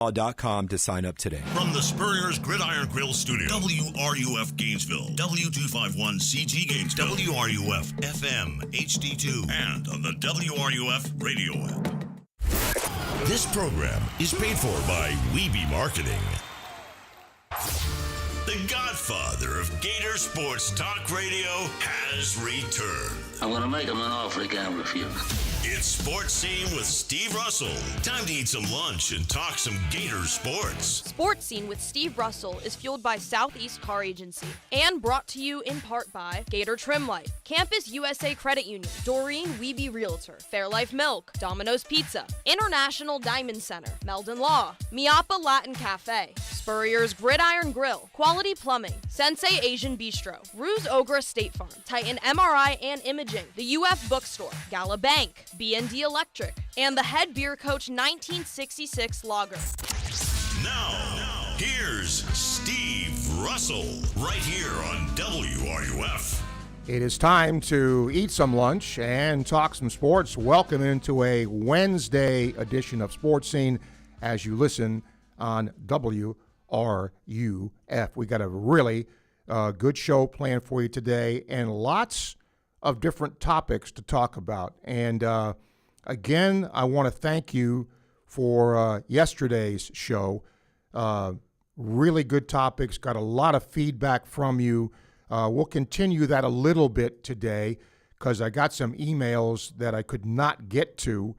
to sign up today. From the Spurrier's Gridiron Grill Studio, WRUF Gainesville, W251CG Gainesville, WRUF FM HD2, and on the WRUF radio app. This program is paid for by Weeby Marketing. The godfather of Gator Sports Talk Radio has returned. I'm going to make him an offer he can't refuse. It's Sports Scene with Steve Russell. Time to eat some lunch and talk some Gator sports. Sports Scene with Steve Russell is fueled by Southeast Car Agency and brought to you in part by Gator Trim Light, Campus USA Credit Union, Doreen Weeby Realtor, Fairlife Milk, Domino's Pizza, International Diamond Center, Meldon Law, Miapa Latin Cafe, Spurrier's Gridiron Grill, Quality Plumbing, Sensei Asian Bistro, Ruse Ogra State Farm, Titan MRI and Imaging, the UF Bookstore, Gala Bank, B&D Electric, and the Head Beer Coach 1966 Lager. Now, here's Steve Russell, right here on WRUF. It is time to eat some lunch and talk some sports. Welcome into a Wednesday edition of Sports Scene as you listen on WRUF. We got a really good show planned for you today and lots of different topics to talk about. And again, I want to thank you for yesterday's show. Really good topics, got a lot of feedback from you. We'll continue that a little bit today because I got some emails that I could not get to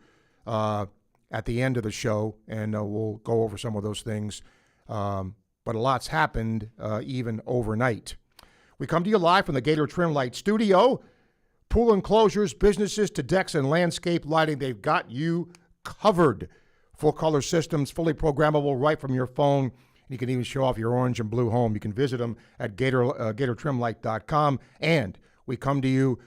at the end of the show, and we'll go over some of those things. But a lot's happened even overnight. We come to you live from the Gator Trim Light Studio. Pool enclosures, businesses to decks and landscape lighting, they've got you covered. Full color systems, fully programmable right from your phone. You can even show off your orange and blue home. You can visit them at GatorTrimLight.com. And we come to you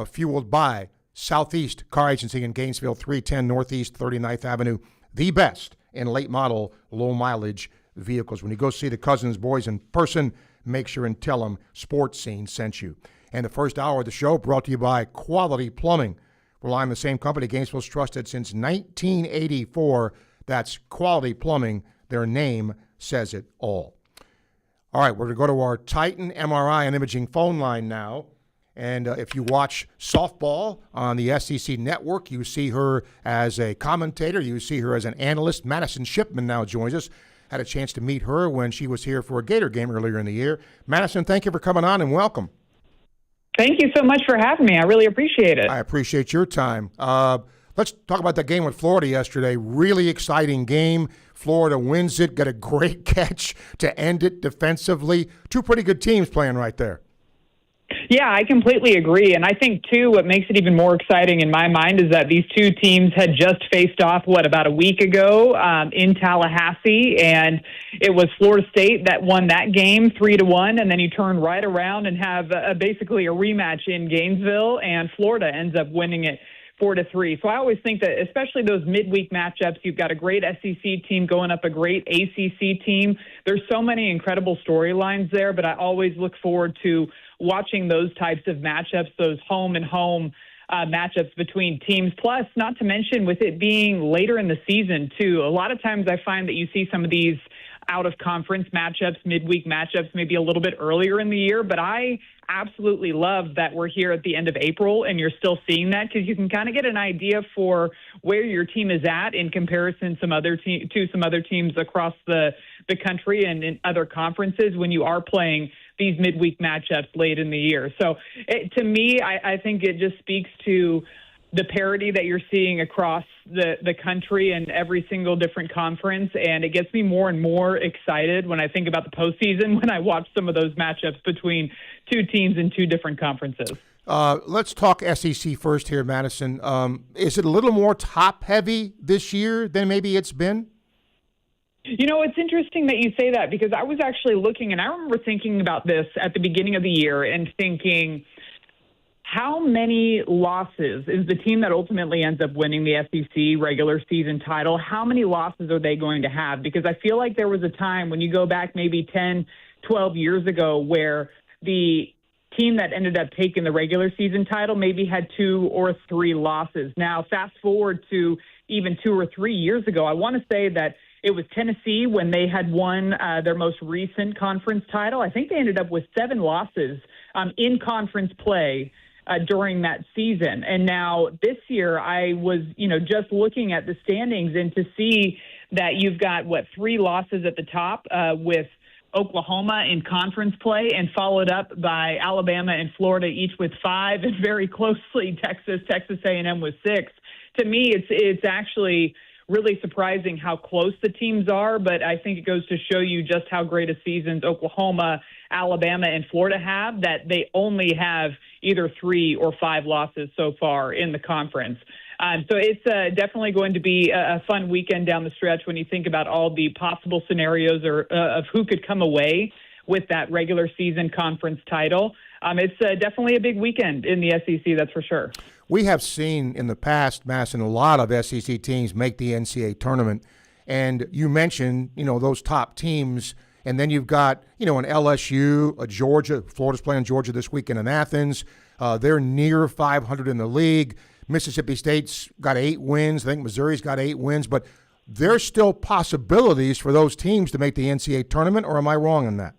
fueled by Southeast Car Agency in Gainesville, 310 Northeast 39th Avenue. The best in late model, low mileage vehicles. When you go see the Cousins boys in person, make sure and tell them Sports Scene sent you. And the first hour of the show brought to you by Quality Plumbing. Rely on the same company Gainesville's trusted since 1984. That's Quality Plumbing. Their name says it all. All right, we're going to go to our Titan MRI and Imaging phone line now. And if you watch softball on the SEC network, you see her as a commentator. You see her as an analyst. Madison Shipman now joins us. Had a chance to meet her when she was here for a Gator game earlier in the year. Madison, thank you for coming on and welcome. Thank you so much for having me. I really appreciate it. I appreciate your time. Let's talk about that game with Florida yesterday. Really exciting game. Florida wins it, got a great catch to end it defensively. Two pretty good teams playing right there. Yeah, I completely agree. And I think, too, what makes it even more exciting in my mind is that these two teams had just faced off, about a week ago in Tallahassee. And it was Florida State that won that game 3-1. And then you turn right around and have basically a rematch in Gainesville. And Florida ends up winning it 4-3. So I always think that, especially those midweek matchups, you've got a great SEC team going up a great ACC team. There's so many incredible storylines there, but I always look forward to watching those types of matchups, those home and home matchups between teams. Plus, not to mention with it being later in the season, too, a lot of times I find that you see some of these out-of-conference matchups, midweek matchups, maybe a little bit earlier in the year, but I absolutely love that we're here at the end of April and you're still seeing that because you can kind of get an idea for where your team is at in comparison to some other teams across the country and in other conferences when you are playing these midweek matchups late in the year. So to me, I think it just speaks to the parity that you're seeing across the country and every single different conference. And it gets me more and more excited when I think about the postseason, when I watch some of those matchups between two teams in two different conferences. Let's talk SEC first here, Madison. Is it a little more top-heavy this year than maybe it's been? You know, it's interesting that you say that because I was actually looking, and I remember thinking about this at the beginning of the year and thinking, how many losses is the team that ultimately ends up winning the SEC regular season title? How many losses are they going to have? Because I feel like there was a time when you go back maybe 10, 12 years ago where the team that ended up taking the regular season title maybe had 2 or 3 losses. Now, fast forward to even 2 or 3 years ago, I want to say that It was Tennessee when they had won their most recent conference title. I think they ended up with 7 losses in conference play during that season. And now this year I was, just looking at the standings and to see that you've got, 3 losses at the top with Oklahoma in conference play and followed up by Alabama and Florida, each with 5, and very closely Texas A&M with 6. To me, it's actually really surprising how close the teams are, but I think it goes to show you just how great a seasons Oklahoma, Alabama, and Florida have, that they only have either 3 or 5 losses so far in the conference. So it's definitely going to be a fun weekend down the stretch when you think about all the possible scenarios of who could come away with that regular season conference title. It's definitely a big weekend in the SEC, that's for sure. We have seen in the past, Masson, a lot of SEC teams make the NCAA tournament. And you mentioned, those top teams. And then you've got, an LSU, a Georgia. Florida's playing Georgia this weekend in Athens. They're near 500 in the league. Mississippi State's got 8 wins. I think Missouri's got 8 wins. But there's still possibilities for those teams to make the NCAA tournament, or am I wrong in that?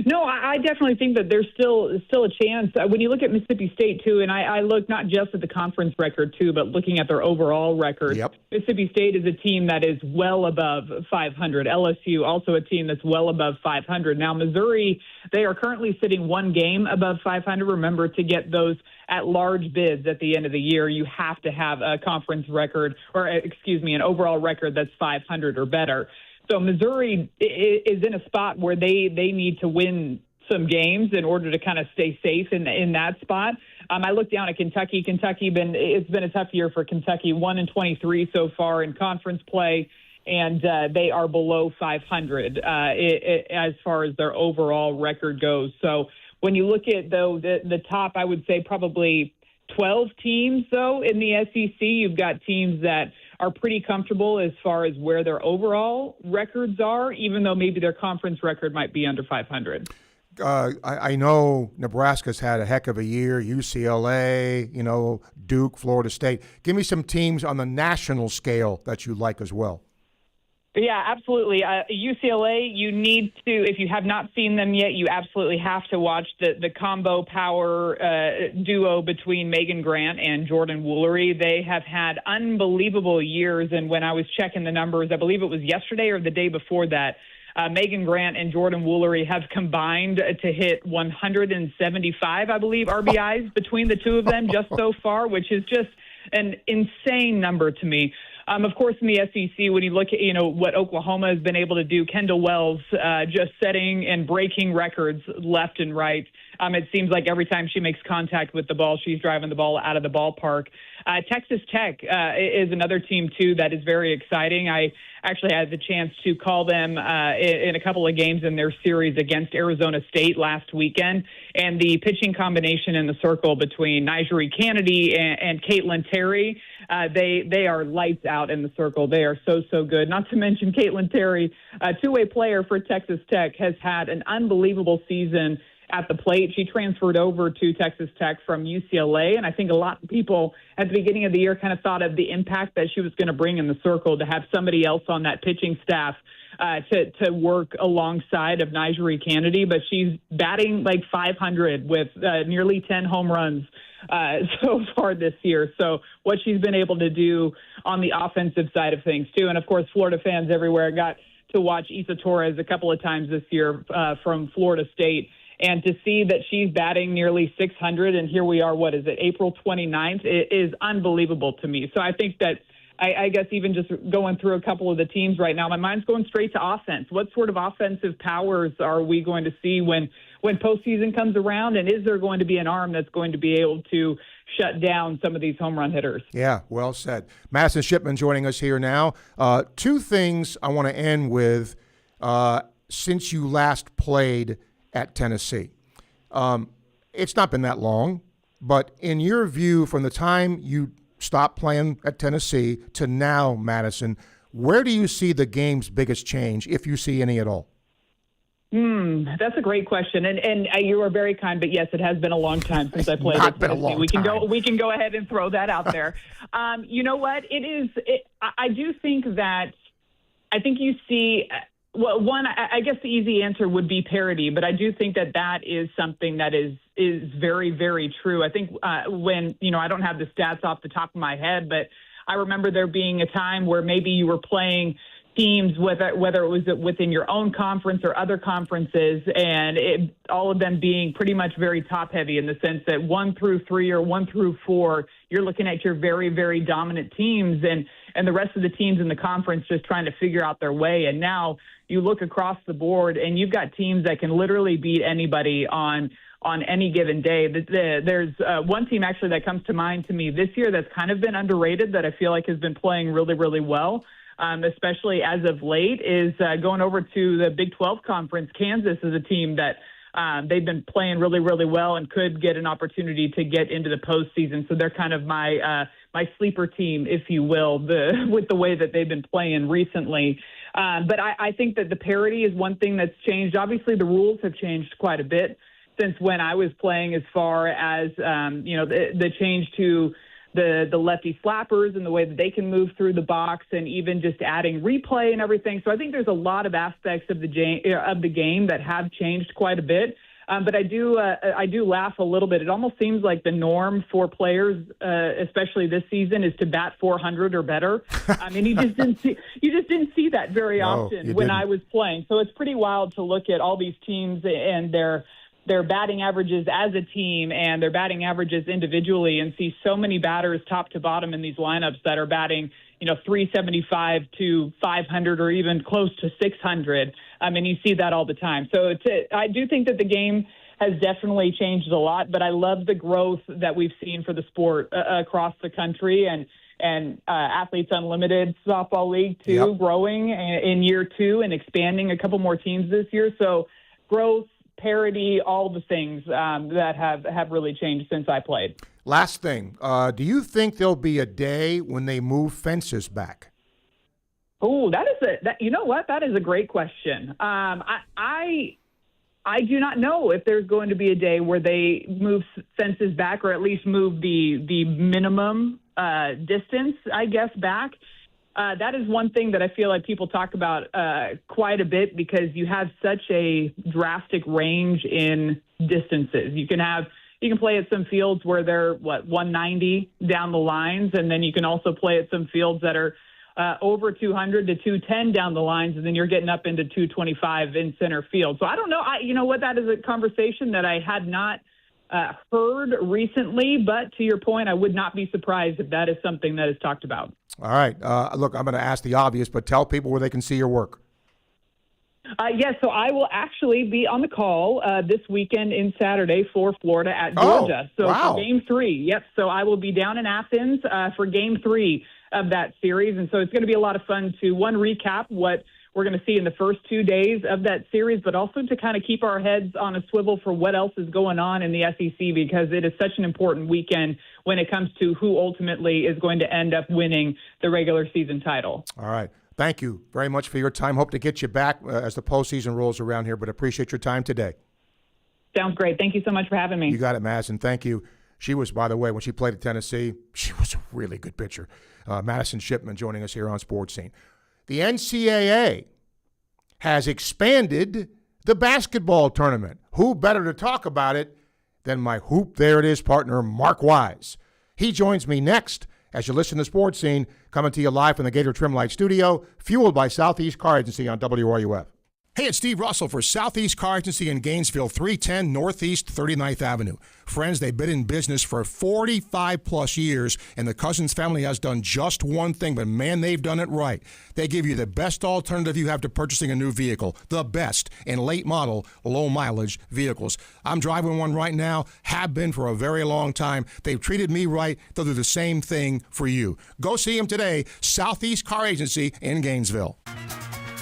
No, I definitely think that there's still a chance. When you look at Mississippi State, too, and I look not just at the conference record, too, but looking at their overall record. Yep. Mississippi State is a team that is well above 500. LSU, also a team that's well above 500. Now, Missouri, they are currently sitting 1 game above 500. Remember, to get those at-large bids at the end of the year, you have to have a conference record, an overall record that's 500 or better. So Missouri is in a spot where they need to win some games in order to kind of stay safe in that spot. I look down at Kentucky. It's been a tough year for Kentucky, 1-23 so far in conference play, and they are below 500 as far as their overall record goes. So when you look at, though, the top, I would say probably 12 teams, though, in the SEC, you've got teams that are pretty comfortable as far as where their overall records are, even though maybe their conference record might be under 500. I know Nebraska's had a heck of a year, UCLA, Duke, Florida State. Give me some teams on the national scale that you like as well. Yeah, absolutely. UCLA, you need to, if you have not seen them yet, you absolutely have to watch the combo power duo between Megan Grant and Jordan Woolery. They have had unbelievable years, and when I was checking the numbers, I believe it was yesterday or the day before that, Megan Grant and Jordan Woolery have combined to hit 175, I believe, RBIs between the two of them just so far, which is just an insane number to me. Of course, in the SEC, when you look at, what Oklahoma has been able to do, Kendall Wells just setting and breaking records left and right. It seems like every time she makes contact with the ball, she's driving the ball out of the ballpark. Texas Tech is another team, too, that is very exciting. I actually had the chance to call them in a couple of games in their series against Arizona State last weekend. And the pitching combination in the circle between Nigeri Kennedy and Caitlin Terry, they are lights out in the circle. They are so good. Not to mention Caitlin Terry, a two-way player for Texas Tech, has had an unbelievable season at the plate. She transferred over to Texas Tech from UCLA, and I think a lot of people at the beginning of the year kind of thought of the impact that she was going to bring in the circle, to have somebody else on that pitching staff to work alongside of Nigeri Kennedy, but she's batting like 500 with nearly 10 home runs so far this year. So what she's been able to do on the offensive side of things, too. And, of course, Florida fans everywhere got to watch Isa Torres a couple of times this year from Florida State. And to see that she's batting nearly 600, and here we are, April 29th, it is unbelievable to me. So I think that, I guess even just going through a couple of the teams right now, my mind's going straight to offense. What sort of offensive powers are we going to see when postseason comes around? And is there going to be an arm that's going to be able to shut down some of these home run hitters? Yeah, well said. Madison Shipman joining us here now. 2 things I want to end with since you last played at Tennessee. It's not been that long, but in your view, from the time you stopped playing at Tennessee to now, Madison, where do you see the game's biggest change, if you see any at all? That's a great question, and you are very kind. But yes, it has been a long time since I played at Tennessee. Been a long time. We can go ahead and throw that out there. You know what? I do think that I think you see, well, one, I guess the easy answer would be parity, but I do think that is something that is very, very true. I think when, I don't have the stats off the top of my head, but I remember there being a time where maybe you were playing teams, whether it was within your own conference or other conferences, and all of them being pretty much very top heavy in the sense that 1 through 3 or 1 through 4, you're looking at your very, very dominant teams and the rest of the teams in the conference just trying to figure out their way. And now you look across the board and you've got teams that can literally beat anybody on any given day. There's one team actually that comes to mind to me this year that's kind of been underrated that I feel like has been playing really, really well. Especially as of late, is going over to the Big 12 Conference. Kansas is a team that they've been playing really, really well and could get an opportunity to get into the postseason. So they're kind of my sleeper team, if you will, with the way that they've been playing recently. But I think that the parity is one thing that's changed. Obviously, the rules have changed quite a bit since when I was playing, as far as the change to the lefty slappers and the way that they can move through the box, and even just adding replay and everything. So I think there's a lot of aspects of the game that have changed quite a bit. But I do laugh a little bit. It almost seems like the norm for players, especially this season, is to bat 400 or better. I mean, you just didn't see that very often when I was playing. So it's pretty wild to look at all these teams and their batting averages as a team and their batting averages individually, and see so many batters top to bottom in these lineups that are batting, 375 to 500 or even close to 600. I mean, you see that all the time. So I do think that the game has definitely changed a lot, but I love the growth that we've seen for the sport across the country, and Athletes Unlimited Softball League too, growing in year 2 and expanding a couple more teams this year. So growth, parity, all the things that have really changed since I played. Last thing, do you think there'll be a day when they move fences back? Oh, you know what? That is a great question. I do not know if there's going to be a day where they move fences back, or at least move the minimum distance, I guess, back. That is one thing that I feel like people talk about quite a bit, because you have such a drastic range in distances. You can play at some fields where they're 190 down the lines, and then you can also play at some fields that are over 200 to 210 down the lines, and then you're getting up into 225 in center field. So I don't know. You know what? That is a conversation that I had not heard recently, but to your point, I would not be surprised if that is something that is talked about. All right. Look, I'm going to ask the obvious, but tell people where they can see your work. Yes, so I will actually be on the call this weekend in Saturday for Florida at Georgia. For Game 3, yep. So I will be down in Athens for Game 3 of that series, and so it's going to be a lot of fun to, one, recap what we're going to see in the first 2 days of that series, but also to kind of keep our heads on a swivel for what else is going on in the SEC, because it is such an important weekend when it comes to who ultimately is going to end up winning the regular season title. All right. Thank you very much for your time. Hope to get you back as the postseason rolls around here, but appreciate your time today. Sounds great. Thank you so much for having me. You got it, Madison. Thank you. She was, by the way, when she played at Tennessee, she was a really good pitcher. Madison Shipman joining us here on Sports Scene. The NCAA has expanded the basketball tournament. Who better to talk about it than my Hoop There It Is partner, Mark Wise. He joins me next as you listen to Sports Scene, coming to you live from the Gator Trim Light Studio, fueled by Southeast Car Agency on WRUF. Hey, it's Steve Russell for Southeast Car Agency in Gainesville, 310 Northeast 39th Avenue. Friends, they've been in business for 45-plus years, and the Cousins family has done just one thing, but, man, they've done it right. They give you the best alternative you have to purchasing a new vehicle, the best in late-model, low-mileage vehicles. I'm driving one right now, have been for a very long time. They've treated me right. They'll do the same thing for you. Go see them today, Southeast Car Agency in Gainesville.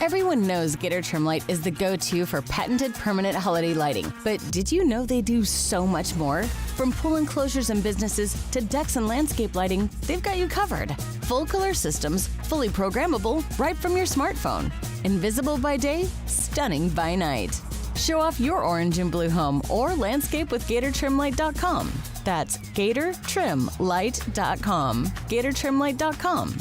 Everyone knows Gator Trim Light is the go-to for patented permanent holiday lighting. But did you know they do so much more? From pool enclosures and businesses to decks and landscape lighting, they've got you covered. Full color systems, fully programmable, right from your smartphone. Invisible by day, stunning by night. Show off your orange and blue home or landscape with GatorTrimLight.com. That's GatorTrimLight.com. GatorTrimLight.com.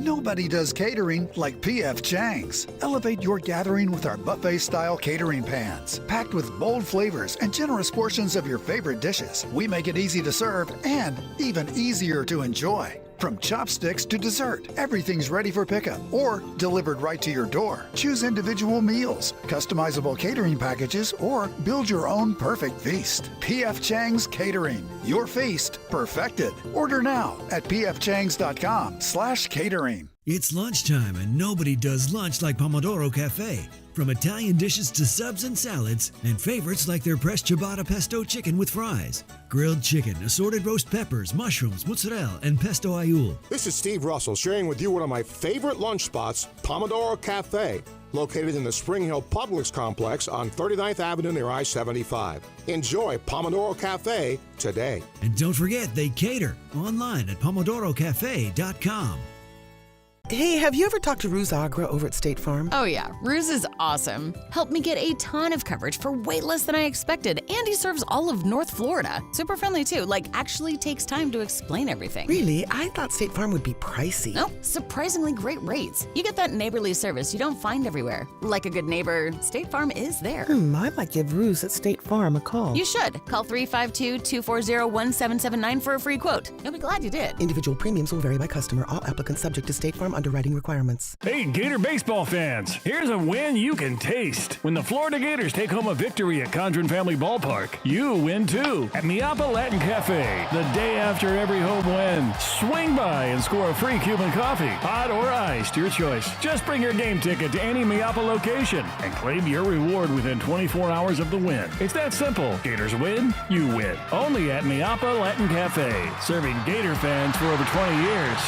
Nobody does catering like P.F. Chang's. Elevate your gathering with our buffet-style catering pans. Packed with bold flavors and generous portions of your favorite dishes, we make it easy to serve and even easier to enjoy. From chopsticks to dessert, everything's ready for pickup or delivered right to your door. Choose individual meals, customizable catering packages, or build your own perfect feast. P.F. Chang's Catering. Your feast perfected. Order now at pfchangs.com/catering. It's lunchtime and nobody does lunch like Pomodoro Cafe. From Italian dishes to subs and salads, and favorites like their pressed ciabatta pesto chicken with fries, grilled chicken, assorted roast peppers, mushrooms, mozzarella, and pesto aioli. This is Steve Russell sharing with you one of my favorite lunch spots, Pomodoro Cafe, located in the Spring Hill Publix complex on 39th Avenue near I-75. Enjoy Pomodoro Cafe today. And don't forget, they cater online at pomodorocafe.com. Hey, have you ever talked to Ruse Agra over at State Farm? Oh yeah, Ruse is awesome. Helped me get a ton of coverage for way less than I expected, and he serves all of North Florida. Super friendly too, actually takes time to explain everything. Really? I thought State Farm would be pricey. Nope, surprisingly great rates. You get that neighborly service you don't find everywhere. Like a good neighbor, State Farm is there. I might give Ruse at State Farm a call. You should. Call 352-240-1779 for a free quote. You'll be glad you did. Individual premiums will vary by customer. All applicants subject to State Farm underwriting requirements. Hey, Gator baseball fans, here's a win you can taste. When the Florida Gators take home a victory at Condren Family Ballpark, you win too at Miapa Latin Cafe. The day after every home win, swing by and score a free Cuban coffee, hot or iced, your choice. Just bring your game ticket to any Miapa location and claim your reward within 24 hours of the win. It's that simple. Gators win, you win. Only at Miapa Latin Cafe, serving Gator fans for over 20 years.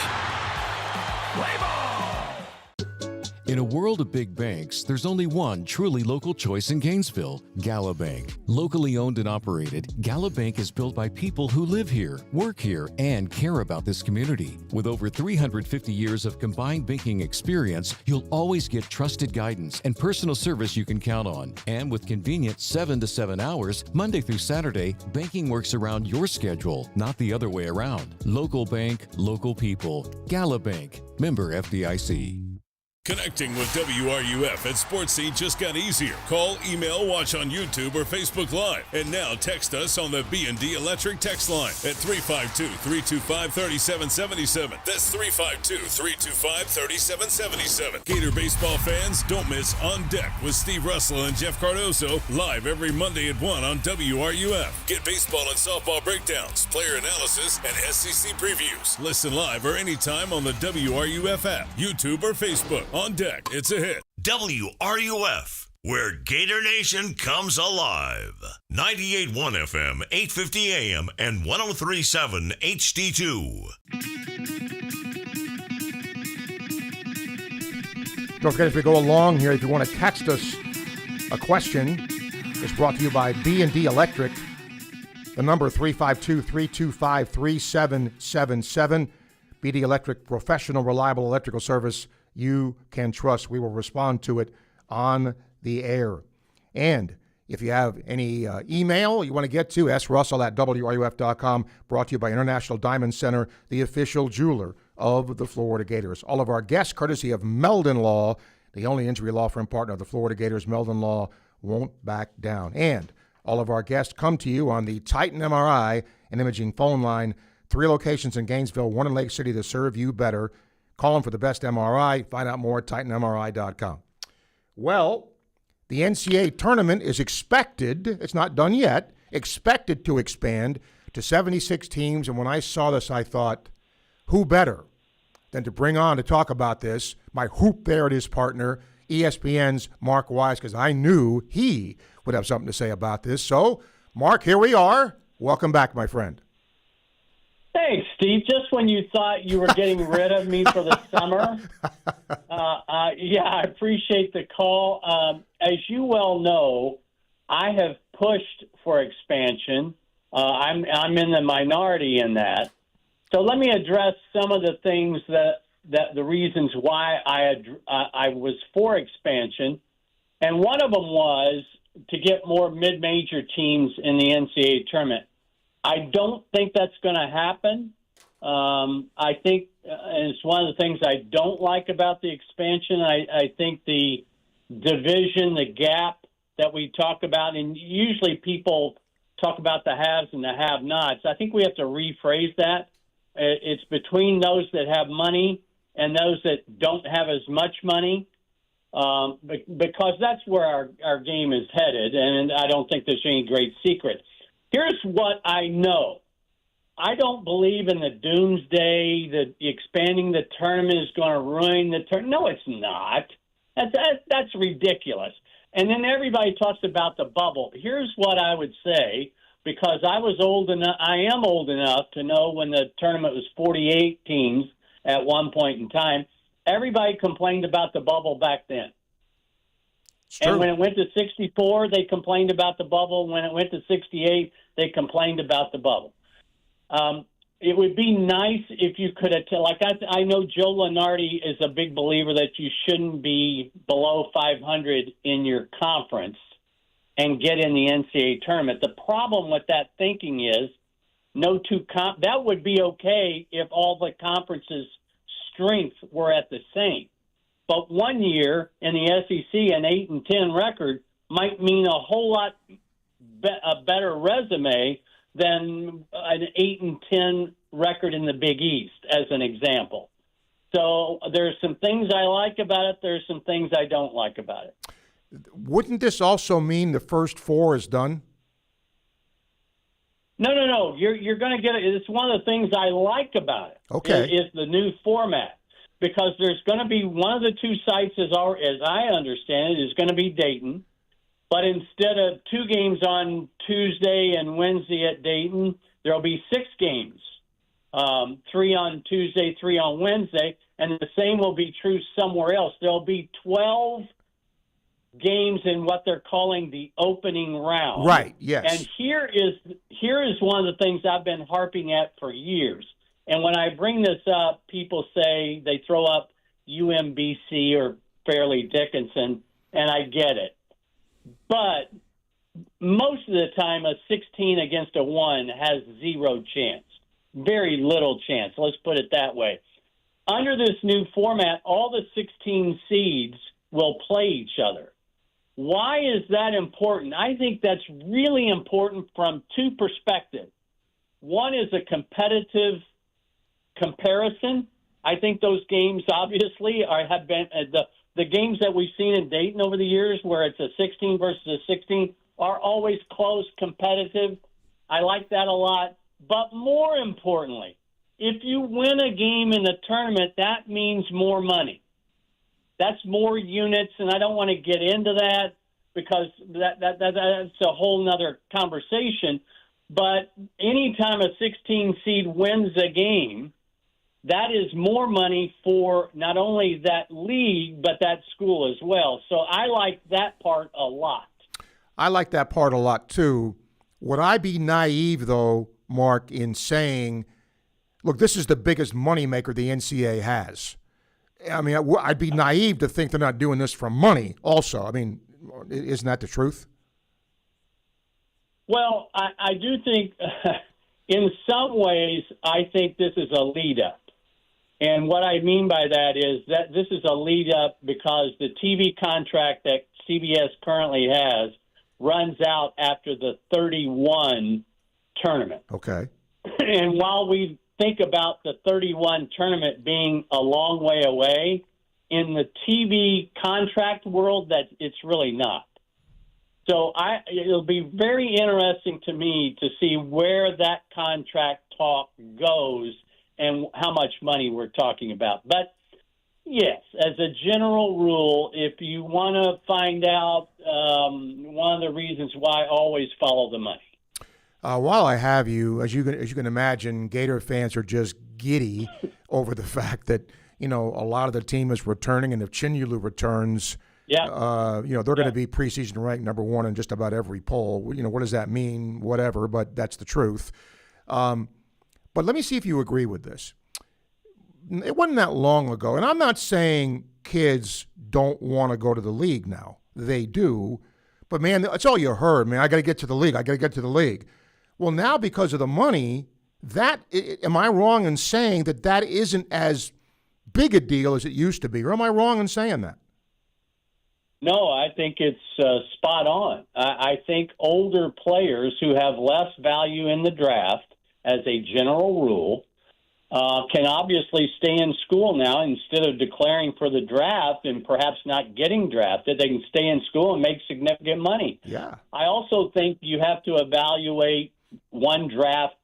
Play ball! In a world of big banks, there's only one truly local choice in Gainesville, Gala Bank. Locally owned and operated, Gala Bank is built by people who live here, work here, and care about this community. With over 350 years of combined banking experience, you'll always get trusted guidance and personal service you can count on. And with convenient 7 to 7 hours, Monday through Saturday, banking works around your schedule, not the other way around. Local bank, local people. Gala Bank. Member FDIC. Connecting with WRUF at Sports Scene just got easier. Call, email, watch on YouTube or Facebook Live. And now text us on the B&D Electric text line at 352-325-3777. That's 352-325-3777. Gator baseball fans, don't miss On Deck with Steve Russell and Jeff Cardoso live every Monday at 1 on WRUF. Get baseball and softball breakdowns, player analysis, and SEC previews. Listen live or anytime on the WRUF app, YouTube, or Facebook. On Deck, it's a hit. WRUF, where Gator Nation comes alive. 98.1 FM, 850 AM, and 103.7 HD2. Don't forget, as we go along here, if you want to text us a question, it's brought to you by B&D Electric. The number 352-325-3777. B&D Electric, professional, reliable electrical service you can trust. We will respond to it on the air. And if you have any email you want to get to, srussell@wruf.com, brought to you by International Diamond Center, the official jeweler of the Florida Gators. All of our guests, courtesy of Meldon Law, the only injury law firm partner of the Florida Gators. Meldon Law won't back down. And all of our guests come to you on the Titan MRI and Imaging phone line. 3 locations in Gainesville, 1 in Lake City to serve you better. Call them for the best MRI. Find out more at TitanMRI.com. Well, the NCAA tournament is expected, it's not done yet, expected to expand to 76 teams. And when I saw this, I thought, who better than to bring on to talk about this my Hoop There It Is partner, ESPN's Mark Wise, because I knew he would have something to say about this. So, Mark, here we are. Welcome back, my friend. Thanks, Steve. Just when you thought you were getting rid of me for the summer. Yeah, I appreciate the call. As you well know, I have pushed for expansion. I'm in the minority in that. So let me address some of the things that the reasons why I was for expansion. And one of them was to get more mid-major teams in the NCAA tournament. I don't think that's going to happen. I think, and it's one of the things I don't like about the expansion. I think the division, the gap that we talk about, and usually people talk about the haves and the have-nots. I think we have to rephrase that. It's between those that have money and those that don't have as much money, because that's where our game is headed, and I don't think there's any great secret. Here's what I know. I don't believe in the doomsday, that expanding the tournament is going to ruin the tournament. No, it's not. That's ridiculous. And then everybody talks about the bubble. Here's what I would say, because I am old enough to know when the tournament was 48 teams at one point in time. Everybody complained about the bubble back then. And when it went to 64, they complained about the bubble. When it went to 68, they complained about the bubble. It would be nice if you could attend. Like I know Joe Lunardi is a big believer that you shouldn't be below 500 in your conference and get in the NCAA tournament. The problem with that thinking is that would be okay if all the conferences' strengths were at the same. But one year in the SEC, an 8-10 record might mean a whole lot a better resume than an 8-10 record in the Big East, as an example. So there's some things I like about it. There's some things I don't like about it. Wouldn't this also mean the first four is done? No. You're going to get it. It's one of the things I like about it. Okay. Is the new format, because there's going to be one of the two sites, as I understand it, is going to be Dayton. But instead of 2 games on Tuesday and Wednesday at Dayton, there will be 6 games, 3 on Tuesday, 3 on Wednesday, and the same will be true somewhere else. There will be 12 games in what they're calling the opening round. Right, yes. And here is one of the things I've been harping at for years. And when I bring this up, people say they throw up UMBC or Fairleigh Dickinson, and I get it. But most of the time, a 16 against a 1 has 0 chance. Very little chance. Let's put it that way. Under this new format, all the 16 seeds will play each other. Why is that important? I think that's really important from 2 perspectives. One is a competitive comparison. I think those games obviously have been the games that we've seen in Dayton over the years, where it's a 16 versus a 16, are always close, competitive. I like that a lot. But more importantly, if you win a game in the tournament, that means more money. That's more units, and I don't want to get into that because that's a whole nother conversation. But anytime a 16 seed wins a game, that is more money for not only that league, but that school as well. So I like that part a lot. I like that part a lot, too. Would I be naive, though, Mark, in saying, look, this is the biggest moneymaker the NCAA has? I mean, I'd be naive to think they're not doing this for money also. I mean, isn't that the truth? Well, I do think in some ways I think this is a lead-up. And what I mean by that is that this is a lead-up because the TV contract that CBS currently has runs out after the 31 tournament. Okay. And while we think about the 31 tournament being a long way away, in the TV contract world, that it's really not. So it'll be very interesting to me to see where that contract talk goes and how much money we're talking about. But, yes, as a general rule, if you want to find out one of the reasons why, always follow the money. While I have you, as you can imagine, Gator fans are just giddy over the fact that, a lot of the team is returning, and if Chinulu returns, they're going to be preseason ranked number 1 in just about every poll. What does that mean? Whatever, but that's the truth. But let me see if you agree with this. It wasn't that long ago, and I'm not saying kids don't want to go to the league now. They do. But, man, that's all you heard. Man, I got to get to the league. Well, now because of the money, am I wrong in saying that isn't as big a deal as it used to be? Or am I wrong in saying that? No, I think it's spot on. I think older players who have less value in the draft, as a general rule, can obviously stay in school now instead of declaring for the draft and perhaps not getting drafted. They can stay in school and make significant money. Yeah. I also think you have to evaluate one draft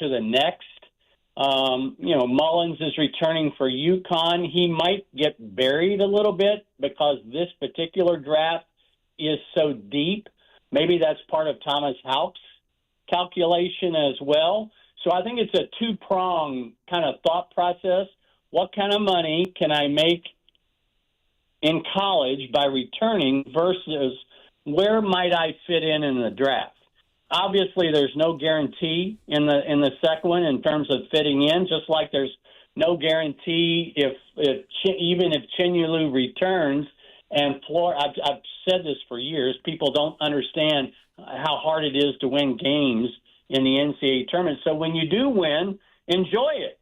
to the next. Mullins is returning for UConn. He might get buried a little bit because this particular draft is so deep. Maybe that's part of Thomas Haupt's calculation as well. So I think it's a two-pronged kind of thought process. What kind of money can I make in college by returning versus where might I fit in the draft? Obviously, there's no guarantee in the second one in terms of fitting in, just like there's no guarantee even if Chinyelu returns. And I've said this for years. People don't understand how hard it is to win games in the NCAA tournament. So when you do win, enjoy it.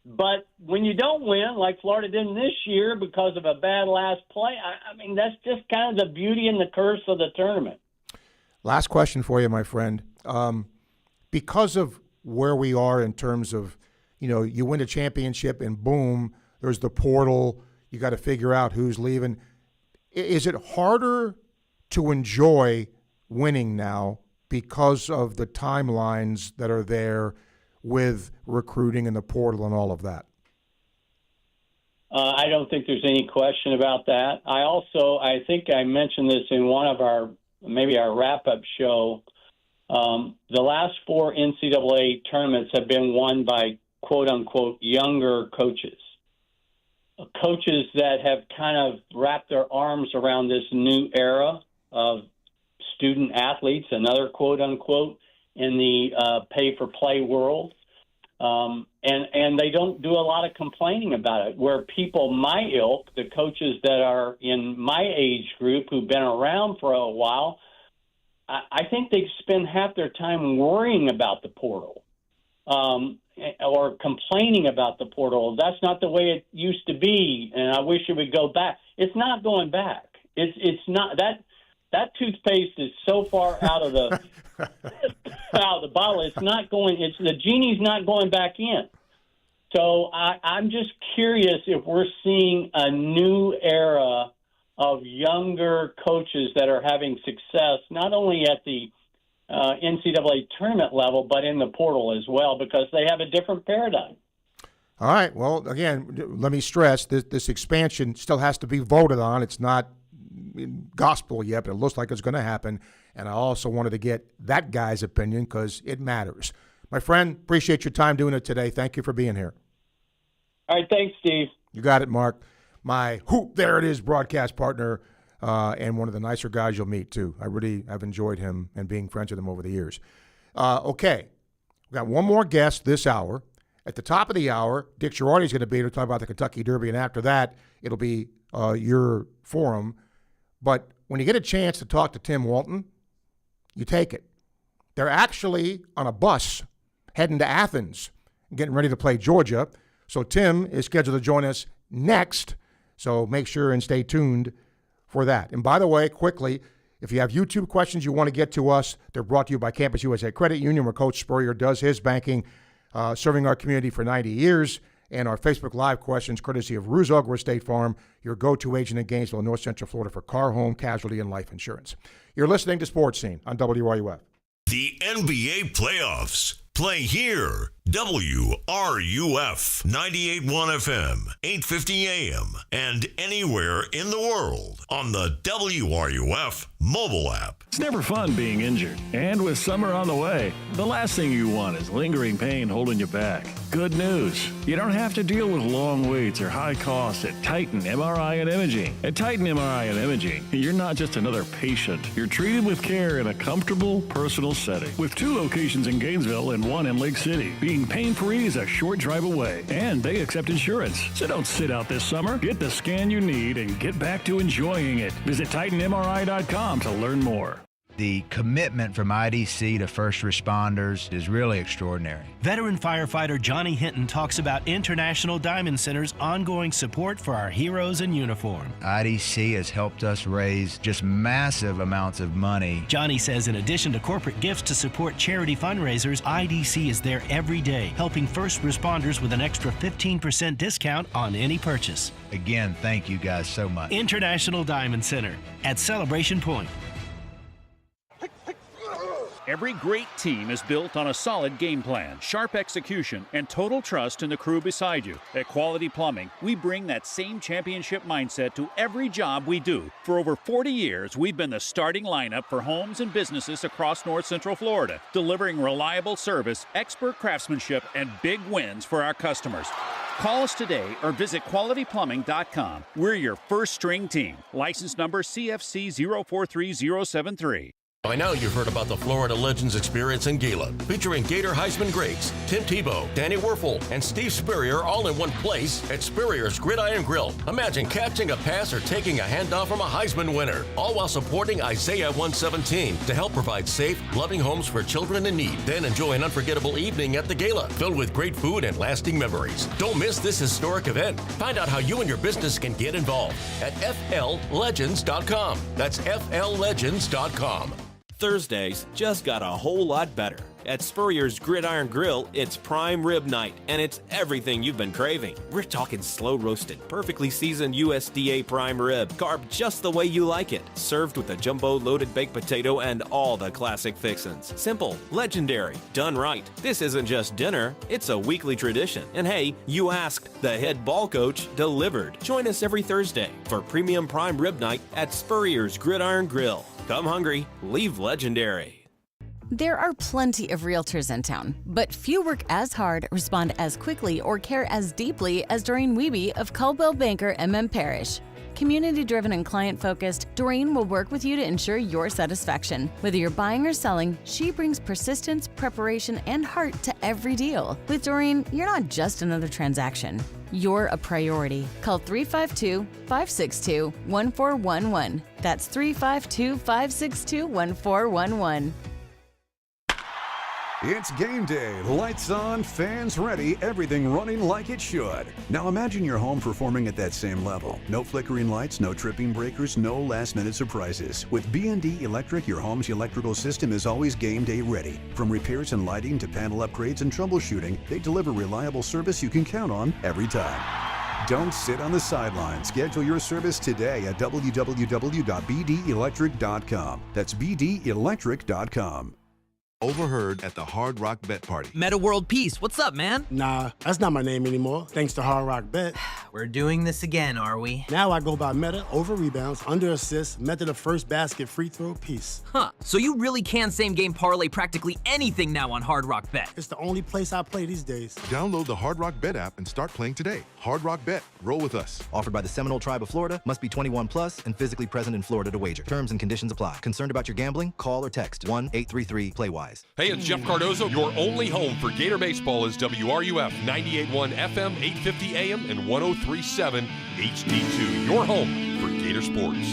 But when you don't win, like Florida did this year because of a bad last play, I mean, that's just kind of the beauty and the curse of the tournament. Last question for you, my friend. Because of where we are in terms of, you win a championship and boom, there's the portal. You got to figure out who's leaving. Is it harder to enjoy winning now because of the timelines that are there with recruiting and the portal and all of that? I don't think there's any question about that. I think I mentioned this in one of our wrap-up show. The last 4 NCAA tournaments have been won by quote-unquote younger coaches that have kind of wrapped their arms around this new era of student athletes, another quote-unquote, in the pay-for-play world. And they don't do a lot of complaining about it, where people my ilk, the coaches that are in my age group who've been around for a while, I think they spend half their time worrying about the portal or complaining about the portal. That's not the way it used to be, and I wish it would go back. It's not going back. It's not that toothpaste is so far out of the out of the bottle. It's not going. The genie's not going back in. So I'm just curious if we're seeing a new era of younger coaches that are having success, not only at the NCAA tournament level, but in the portal as well, because they have a different paradigm. All right. Well, again, let me stress, this expansion still has to be voted on. It's not gospel yet, but it looks like it's going to happen. And I also wanted to get that guy's opinion because it matters. My friend, appreciate your time doing it today. Thank you for being here. All right. Thanks, Steve. You got it, Mark. My there it is broadcast partner and one of the nicer guys you'll meet, too. I've enjoyed him and being friends with him over the years. Okay. We've got one more guest this hour. At the top of the hour, Dick Girardi's going to be here to talk about the Kentucky Derby, and after that, it'll be your forum. But when you get a chance to talk to Tim Walton, you take it. They're actually on a bus heading to Athens, getting ready to play Georgia. So Tim is scheduled to join us next. So make sure and stay tuned for that. And by the way, quickly, if you have YouTube questions you want to get to us, they're brought to you by Campus USA Credit Union, where Coach Spurrier does his banking, serving our community for 90 years. And our Facebook Live questions, courtesy of Ruse-Ogre State Farm, your go-to agent in Gainesville, North Central Florida for car, home, casualty, and life insurance. You're listening to Sports Scene on WRUF. The NBA playoffs play here. WRUF 98.1 FM, 850 AM, and anywhere in the world on the WRUF mobile app. It's never fun being injured. And with summer on the way, the last thing you want is lingering pain holding you back. Good news. You don't have to deal with long waits or high costs at Titan MRI and Imaging. At Titan MRI and Imaging, you're not just another patient. You're treated with care in a comfortable, personal setting. With 2 locations in Gainesville and 1 in Lake City. Being pain-free is a short drive away. And they accept insurance. So don't sit out this summer. Get the scan you need and get back to enjoying it. Visit TitanMRI.com to learn more. The commitment from IDC to first responders is really extraordinary. Veteran firefighter Johnny Hinton talks about International Diamond Center's ongoing support for our heroes in uniform. IDC has helped us raise just massive amounts of money. Johnny says in addition to corporate gifts to support charity fundraisers, IDC is there every day, helping first responders with an extra 15% discount on any purchase. Again, thank you guys so much. International Diamond Center at Celebration Point. Every great team is built on a solid game plan, sharp execution, and total trust in the crew beside you. At Quality Plumbing, we bring that same championship mindset to every job we do. For over 40 years, we've been the starting lineup for homes and businesses across North Central Florida, delivering reliable service, expert craftsmanship, and big wins for our customers. Call us today or visit qualityplumbing.com. We're your first string team. License number CFC 043073. By now you've heard about the Florida Legends Experience in Gila, featuring Gator Heisman greats Tim Tebow, Danny Werfel, and Steve Spurrier all in one place at Spurrier's Gridiron Grill. Imagine catching a pass or taking a handoff from a Heisman winner, all while supporting Isaiah 117 to help provide safe, loving homes for children in need. Then enjoy an unforgettable evening at the Gala, filled with great food and lasting memories. Don't miss this historic event. Find out how you and your business can get involved at fllegends.com. That's fllegends.com. Thursdays just got a whole lot better. At Spurrier's Gridiron Grill, it's prime rib night, and it's everything you've been craving. We're talking slow-roasted, perfectly seasoned USDA prime rib, carved just the way you like it, served with a jumbo loaded baked potato and all the classic fixins. Simple, legendary, done right. This isn't just dinner, it's a weekly tradition. And hey, you asked, the head ball coach delivered. Join us every Thursday for premium prime rib night at Spurrier's Gridiron Grill. Come hungry, leave legendary. There are plenty of realtors in town, but few work as hard, respond as quickly, or care as deeply as Doreen Wiebe of Caldwell Banker MM Parish. Community-driven and client-focused, Doreen will work with you to ensure your satisfaction. Whether you're buying or selling, she brings persistence, preparation, and heart to every deal. With Doreen, you're not just another transaction. You're a priority. Call 352-562-1411. That's 352-562-1411. It's game day. Lights on, fans ready, everything running like it should. Now imagine your home performing at that same level. No flickering lights, no tripping breakers, no last-minute surprises. With B&D Electric, your home's electrical system is always game day ready. From repairs and lighting to panel upgrades and troubleshooting, they deliver reliable service you can count on every time. Don't sit on the sidelines. Schedule your service today at www.bdelectric.com. That's bdelectric.com. Overheard at the Hard Rock Bet Party. Meta World Peace, what's up, man? Nah, that's not my name anymore, thanks to Hard Rock Bet. We're doing this again, are we? Now I go by Meta over rebounds, under assists, Meta the first basket, free throw, Peace. Huh, so you really can same-game parlay practically anything now on Hard Rock Bet. It's the only place I play these days. Download the Hard Rock Bet app and start playing today. Hard Rock Bet, roll with us. Offered by the Seminole Tribe of Florida, must be 21 plus and physically present in Florida to wager. Terms and conditions apply. Concerned about your gambling? Call or text 1-833-PLAY-WISE. Hey, it's Jeff Cardozo. Your only home for Gator Baseball is WRUF 98.1 FM, 850 AM, and 103.7 HD2. Your home for Gator Sports.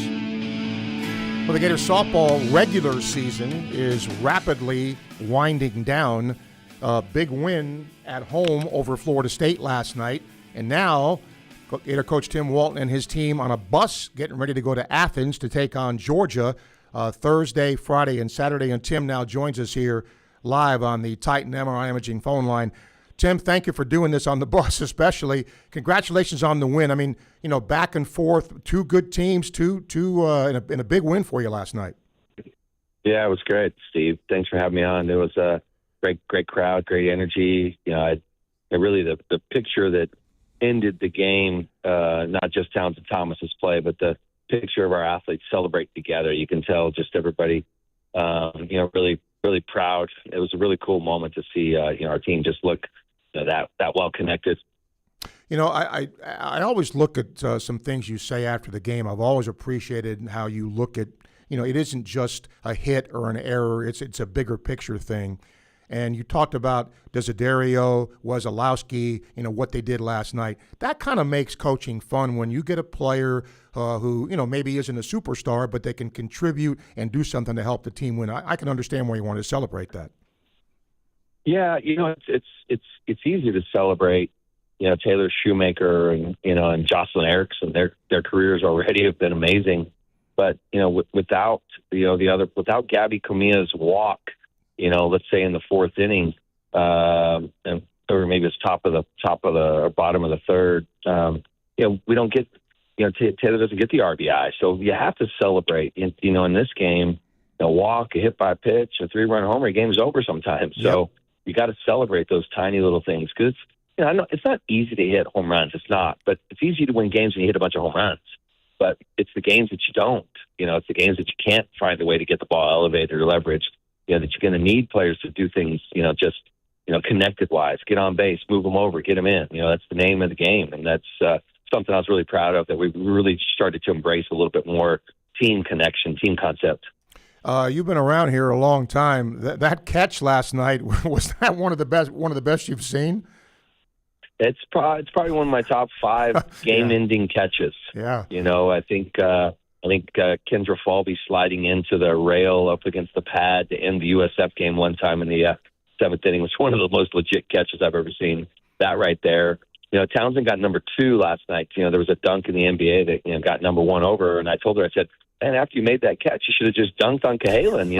Well, the Gator softball regular season is rapidly winding down. A big win at home over Florida State last night. And now, Gator coach Tim Walton and his team on a bus getting ready to go to Athens to take on Georgia Thursday, Friday, and Saturday. And Tim now joins us here live on the Titan MRI Imaging phone line. Tim, thank you for doing this on the bus especially. Congratulations on the win. I mean, you know, back and forth, two good teams, in a big win for you last night. Yeah, it was great, Steve. Thanks for having me on. It was a great crowd, great energy. You know, really the picture that ended the game, not just Townsend Thomas's play, but the picture of our athletes celebrating together. You can tell just everybody, really proud. It was a really cool moment to see, our team just look that well connected. You know, I always look at some things you say after the game. I've always appreciated how you look at, it isn't just a hit or an error. It's a bigger picture thing. And you talked about Desiderio, Wazalowski, what they did last night. That kind of makes coaching fun when you get a player who, maybe isn't a superstar, but they can contribute and do something to help the team win. I can understand why you want to celebrate that. Yeah, it's easy to celebrate, Taylor Shoemaker and Jocelyn Erickson. Their careers already have been amazing, but without without Gabby Comilla's walk, let's say in the fourth inning, or maybe it's bottom of the third, we don't get, Taylor doesn't get the RBI, so you have to celebrate. In this game, a walk, a hit by pitch, a 3-run homer, game's over sometimes. So you got to celebrate those tiny little things because I know it's not easy to hit home runs. It's not, but it's easy to win games when you hit a bunch of home runs. But it's the games that you don't. It's the games that you can't find a way to get the ball elevated or leveraged. That you're going to need players to do things. Just connected wise, get on base, move them over, get them in. That's the name of the game, and that's something I was really proud of. That we really started to embrace a little bit more team connection, team concept. You've been around here a long time. That catch last night, was that one of the best you've seen? It's probably one of my top 5 game-ending catches. Yeah. I think Kendra Falvey sliding into the rail up against the pad to end the USF game one time in the 7th inning was one of the most legit catches I've ever seen. That right there. Townsend got number 2 last night. There was a dunk in the NBA that got number 1 over, and I told her, I said, and after you made that catch, you should have just dunked on Cahalan,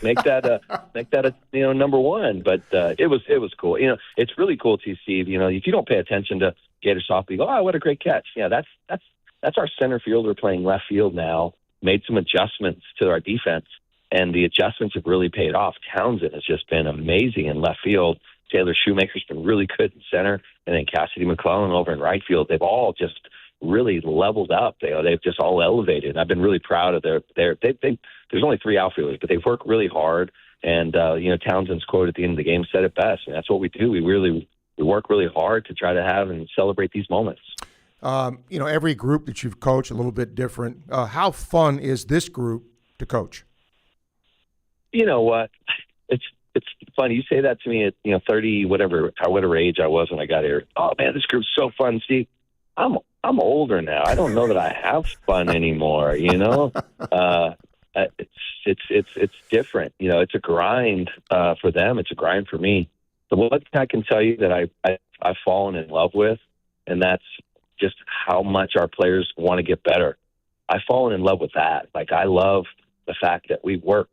make that a number 1. But it was cool. It's really cool to see, Steve. If you don't pay attention to Gator softball, you go, oh, what a great catch. Yeah, that's our center fielder playing left field now. Made some adjustments to our defense, and the adjustments have really paid off. Townsend has just been amazing in left field. Taylor Shoemaker's been really good in center, and then Cassidy McClellan over in right field. They've all just really leveled up. They've just all elevated. And I've been really proud of there's only 3 outfielders, but they've worked really hard. And Townsend's quote at the end of the game said it best. And that's what we do. We work really hard to try to have and celebrate these moments. Every group that you've coached a little bit different. How fun is this group to coach? You know what? It's funny. You say that to me at 30, whatever age I was when I got here. Oh man, this group's so fun, Steve. I'm older now. I don't know that I have fun anymore. It's different. It's a grind for them. It's a grind for me. The one thing I can tell you that I've fallen in love with, and that's just how much our players want to get better. I've fallen in love with that. Like, I love the fact that we work.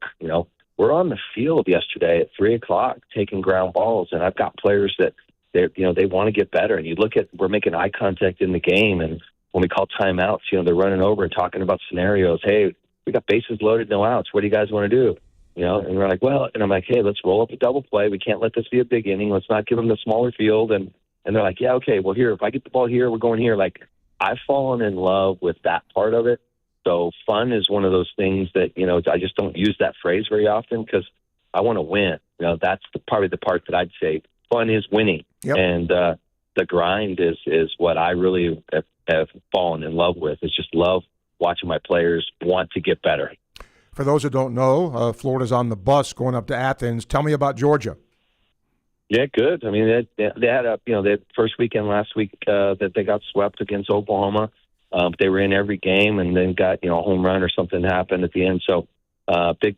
We're on the field yesterday at 3:00 taking ground balls, and I've got players that they want to get better. And you look at, we're making eye contact in the game, and when we call timeouts, they're running over and talking about scenarios. Hey, we got bases loaded, no outs. What do you guys want to do? And we're like, well, and I'm like, hey, let's roll up a double play. We can't let this be a big inning. Let's not give them the smaller field. And they're like, yeah, okay, well, here, if I get the ball here, we're going here. Like, I've fallen in love with that part of it. So fun is one of those things that, I just don't use that phrase very often because I want to win. That's probably the part that I'd say fun is winning. Yep. And the grind is what I really have fallen in love with. It's just love watching my players want to get better. For those who don't know, Florida's on the bus going up to Athens. Tell me about Georgia. Yeah, good. I mean, they had their first weekend last week that they got swept against Oklahoma. They were in every game and then got a home run or something happened at the end. So big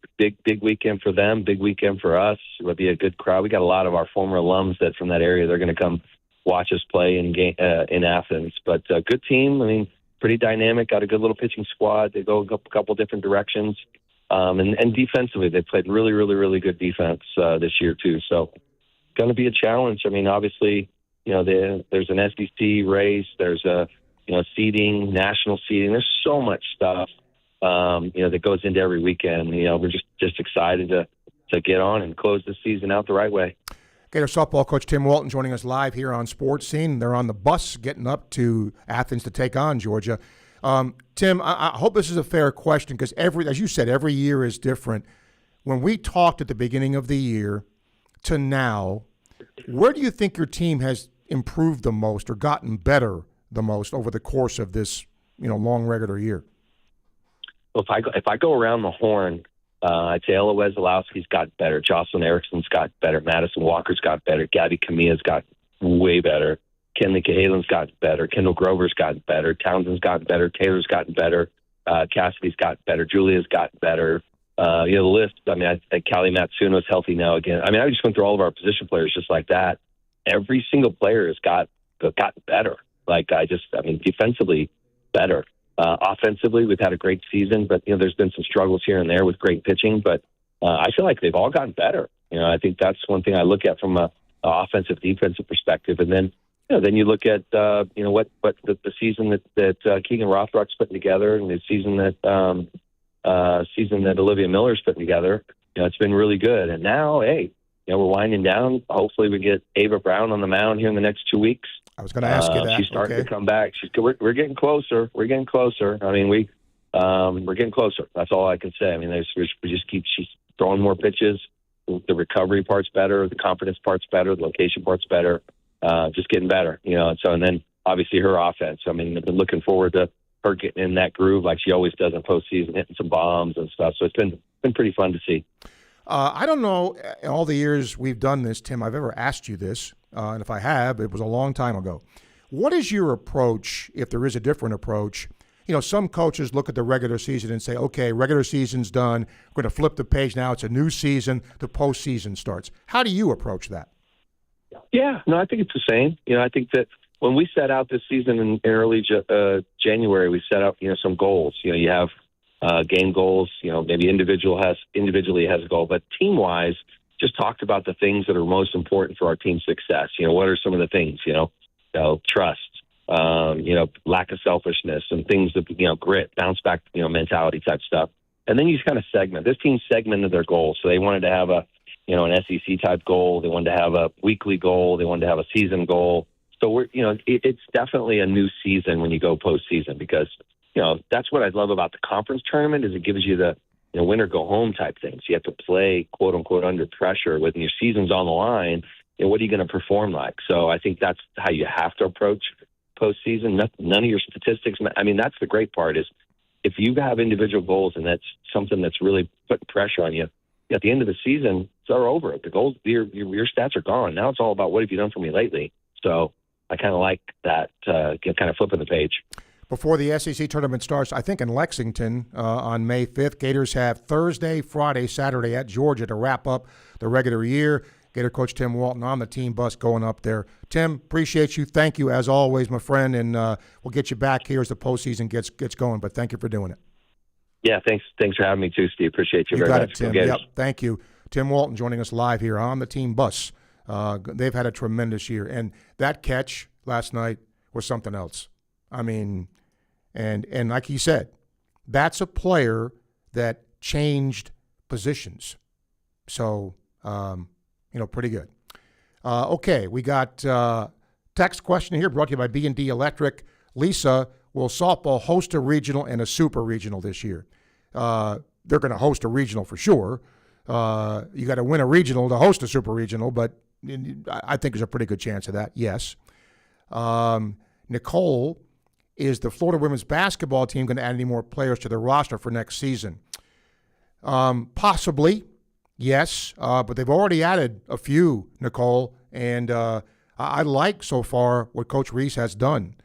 weekend for them. Big weekend for us. It'll be a good crowd. We got a lot of our former alums that from that area. They're going to come watch us play in Athens. But good team. I mean, pretty dynamic. Got a good little pitching squad. They go a couple different directions. And defensively, they played really, really, really good defense this year too. So going to be a challenge. I mean, obviously, there's an SEC race. There's a seeding, national seeding. There's so much stuff, that goes into every weekend. We're just excited to get on and close the season out the right way. Gator softball coach Tim Walton joining us live here on Sports Scene. They're on the bus getting up to Athens to take on Georgia. Tim, I hope this is a fair question because as you said, every year is different. When we talked at the beginning of the year to now, where do you think your team has improved the most or gotten better the most over the course of this, long regular year? Well, if I go around the horn, I'd say Ella Wesolowski's got better. Jocelyn Erickson's got better. Madison Walker's got better. Gabby Camilla's got way better. Kenley Cahalan's gotten better. Kendall Grover's gotten better. Townsend's gotten better. Taylor's gotten better. Cassidy's gotten better. Julia's gotten better. The list, I mean, I think Callie Matsuno's healthy now again. I mean, I just went through all of our position players just like that. Every single player has gotten better. Defensively, better. Offensively, we've had a great season, but, there's been some struggles here and there with great pitching, but I feel like they've all gotten better. I think that's one thing I look at from a offensive, defensive perspective. And then, then you look at, what the season that Keegan Rothrock's putting together and the season that Olivia Miller's putting together. It's been really good. And now, hey, we're winding down. Hopefully we get Ava Brown on the mound here in the next 2 weeks. I was going to ask you that. She's starting to come back. We're getting closer. We're getting closer. I mean, we're getting closer. That's all I can say. I mean, she's throwing more pitches. The recovery part's better. The confidence part's better. The location part's better. Just getting better, and then obviously her offense. I mean, I've been looking forward to her getting in that groove like she always does in postseason, hitting some bombs and stuff. So it's been pretty fun to see. I don't know, in all the years we've done this, Tim, I've ever asked you this, and if I have, it was a long time ago. What is your approach, if there is a different approach? Some coaches look at the regular season and say, okay, regular season's done. We're going to flip the page now. It's a new season. The postseason starts. How do you approach that? Yeah, no, I think it's the same. I think that when we set out this season in early January, we set out, some goals. You have game goals. Maybe individually has a goal, but team-wise, just talked about the things that are most important for our team's success. What are some of the things? Trust. Lack of selfishness and things that grit, bounce back, mentality type stuff. And then you just kind of segment. This team segmented their goals, so they wanted to have an SEC type goal. They wanted to have a weekly goal. They wanted to have a season goal. So it's definitely a new season when you go postseason because, that's what I love about the conference tournament is it gives you the, win or go home type things. You have to play quote unquote under pressure when your season's on the line. What are you going to perform like? So I think that's how you have to approach postseason. None of your statistics. I mean, that's the great part is if you have individual goals and that's something that's really putting pressure on you, at the end of the season, it's all over. The goals, your stats are gone. Now it's all about what have you done for me lately. So I kind of like that, kind of flipping the page. Before the SEC tournament starts, I think in Lexington on May 5th, Gators have Thursday, Friday, Saturday at Georgia to wrap up the regular year. Gator coach Tim Walton on the team bus going up there. Tim, appreciate you. Thank you as always, my friend, and we'll get you back here as the postseason gets going. But thank you for doing it. Yeah, thanks for having me too, Steve. Appreciate you very much. You got it, Tim. Yep, thank you. Tim Walton joining us live here on the team bus. They've had a tremendous year, and that catch last night was something else. I mean, and like he said, that's a player that changed positions. So, pretty good. Okay, we got text question here brought to you by B&D Electric. Lisa, will softball host a regional and a super regional this year? They're going to host a regional for sure. You got to win a regional to host a super regional, but I think there's a pretty good chance of that, yes. Nicole, is the Florida women's basketball team going to add any more players to their roster for next season? Possibly, yes, but they've already added a few, Nicole, and I like so far what Coach Reese has done.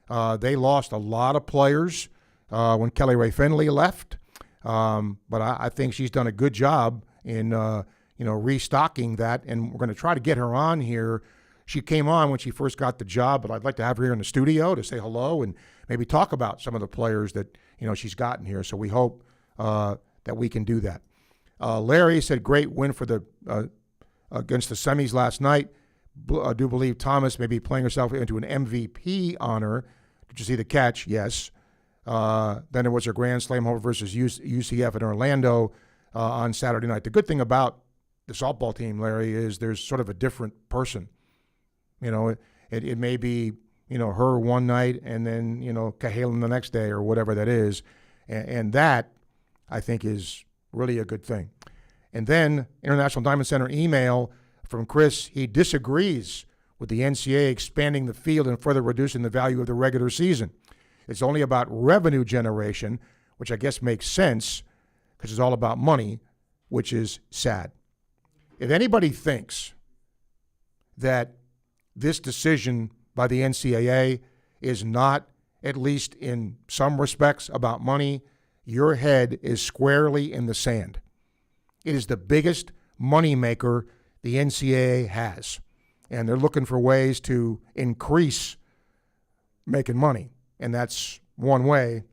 They lost a lot of players when Kelly Ray Finley left, but I think she's done a good job in restocking that, and we're going to try to get her on here. She came on when she first got the job, but I'd like to have her here in the studio to say hello and maybe talk about some of the players that she's gotten here. So we hope that we can do that. Larry said, great win for the against the semis last night. I do believe Thomas may be playing herself into an MVP honor. Did you see the catch? Yes. Then it was her Grand Slam home versus UCF in Orlando on Saturday night. The good thing about the softball team, Larry, is there's sort of a different person. It may be, her one night and then, Cahalan the next day or whatever that is. And that, I think, is really a good thing. And then International Diamond Center email from Chris. He disagrees with the NCAA expanding the field and further reducing the value of the regular season. It's only about revenue generation, which I guess makes sense because it's all about money. which is sad. If anybody thinks that this decision by the NCAA is not, at least in some respects, about money, your head is squarely in the sand. It is the biggest moneymaker the NCAA has, and they're looking for ways to increase making money, and that's one way,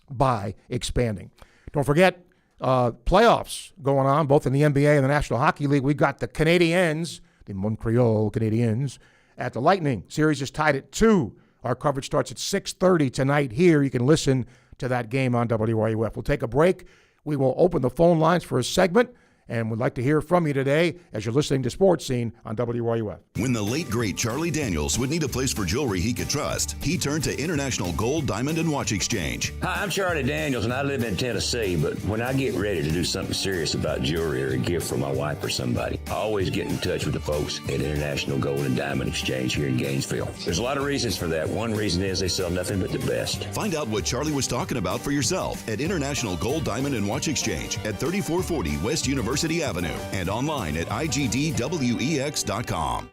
by expanding. Don't forget, playoffs going on, both in the NBA and the National Hockey League. We've got the Canadiens, the Montreal Canadiens, at the Lightning. Series is tied at 2. Our coverage starts at 6:30 tonight here. You can listen to that game on WRUF. We'll take a break. We will open the phone lines for a segment, and we'd like to hear from you today as you're listening to Sports Scene on WRUF. When the late, great Charlie Daniels would need a place for jewelry he could trust, he turned to International Gold, Diamond, and Watch Exchange. Hi, I'm Charlie Daniels, and I live in Tennessee, but when I get ready to do something serious about jewelry or a gift for my wife or somebody, I always get in touch with the folks at International Gold and Diamond Exchange here in Gainesville. There's a lot of reasons for that. One reason is they sell nothing but the best. Find out what Charlie was talking about for yourself at International Gold, Diamond, and Watch Exchange at 3440 West University Avenue. And online at igdwex.com.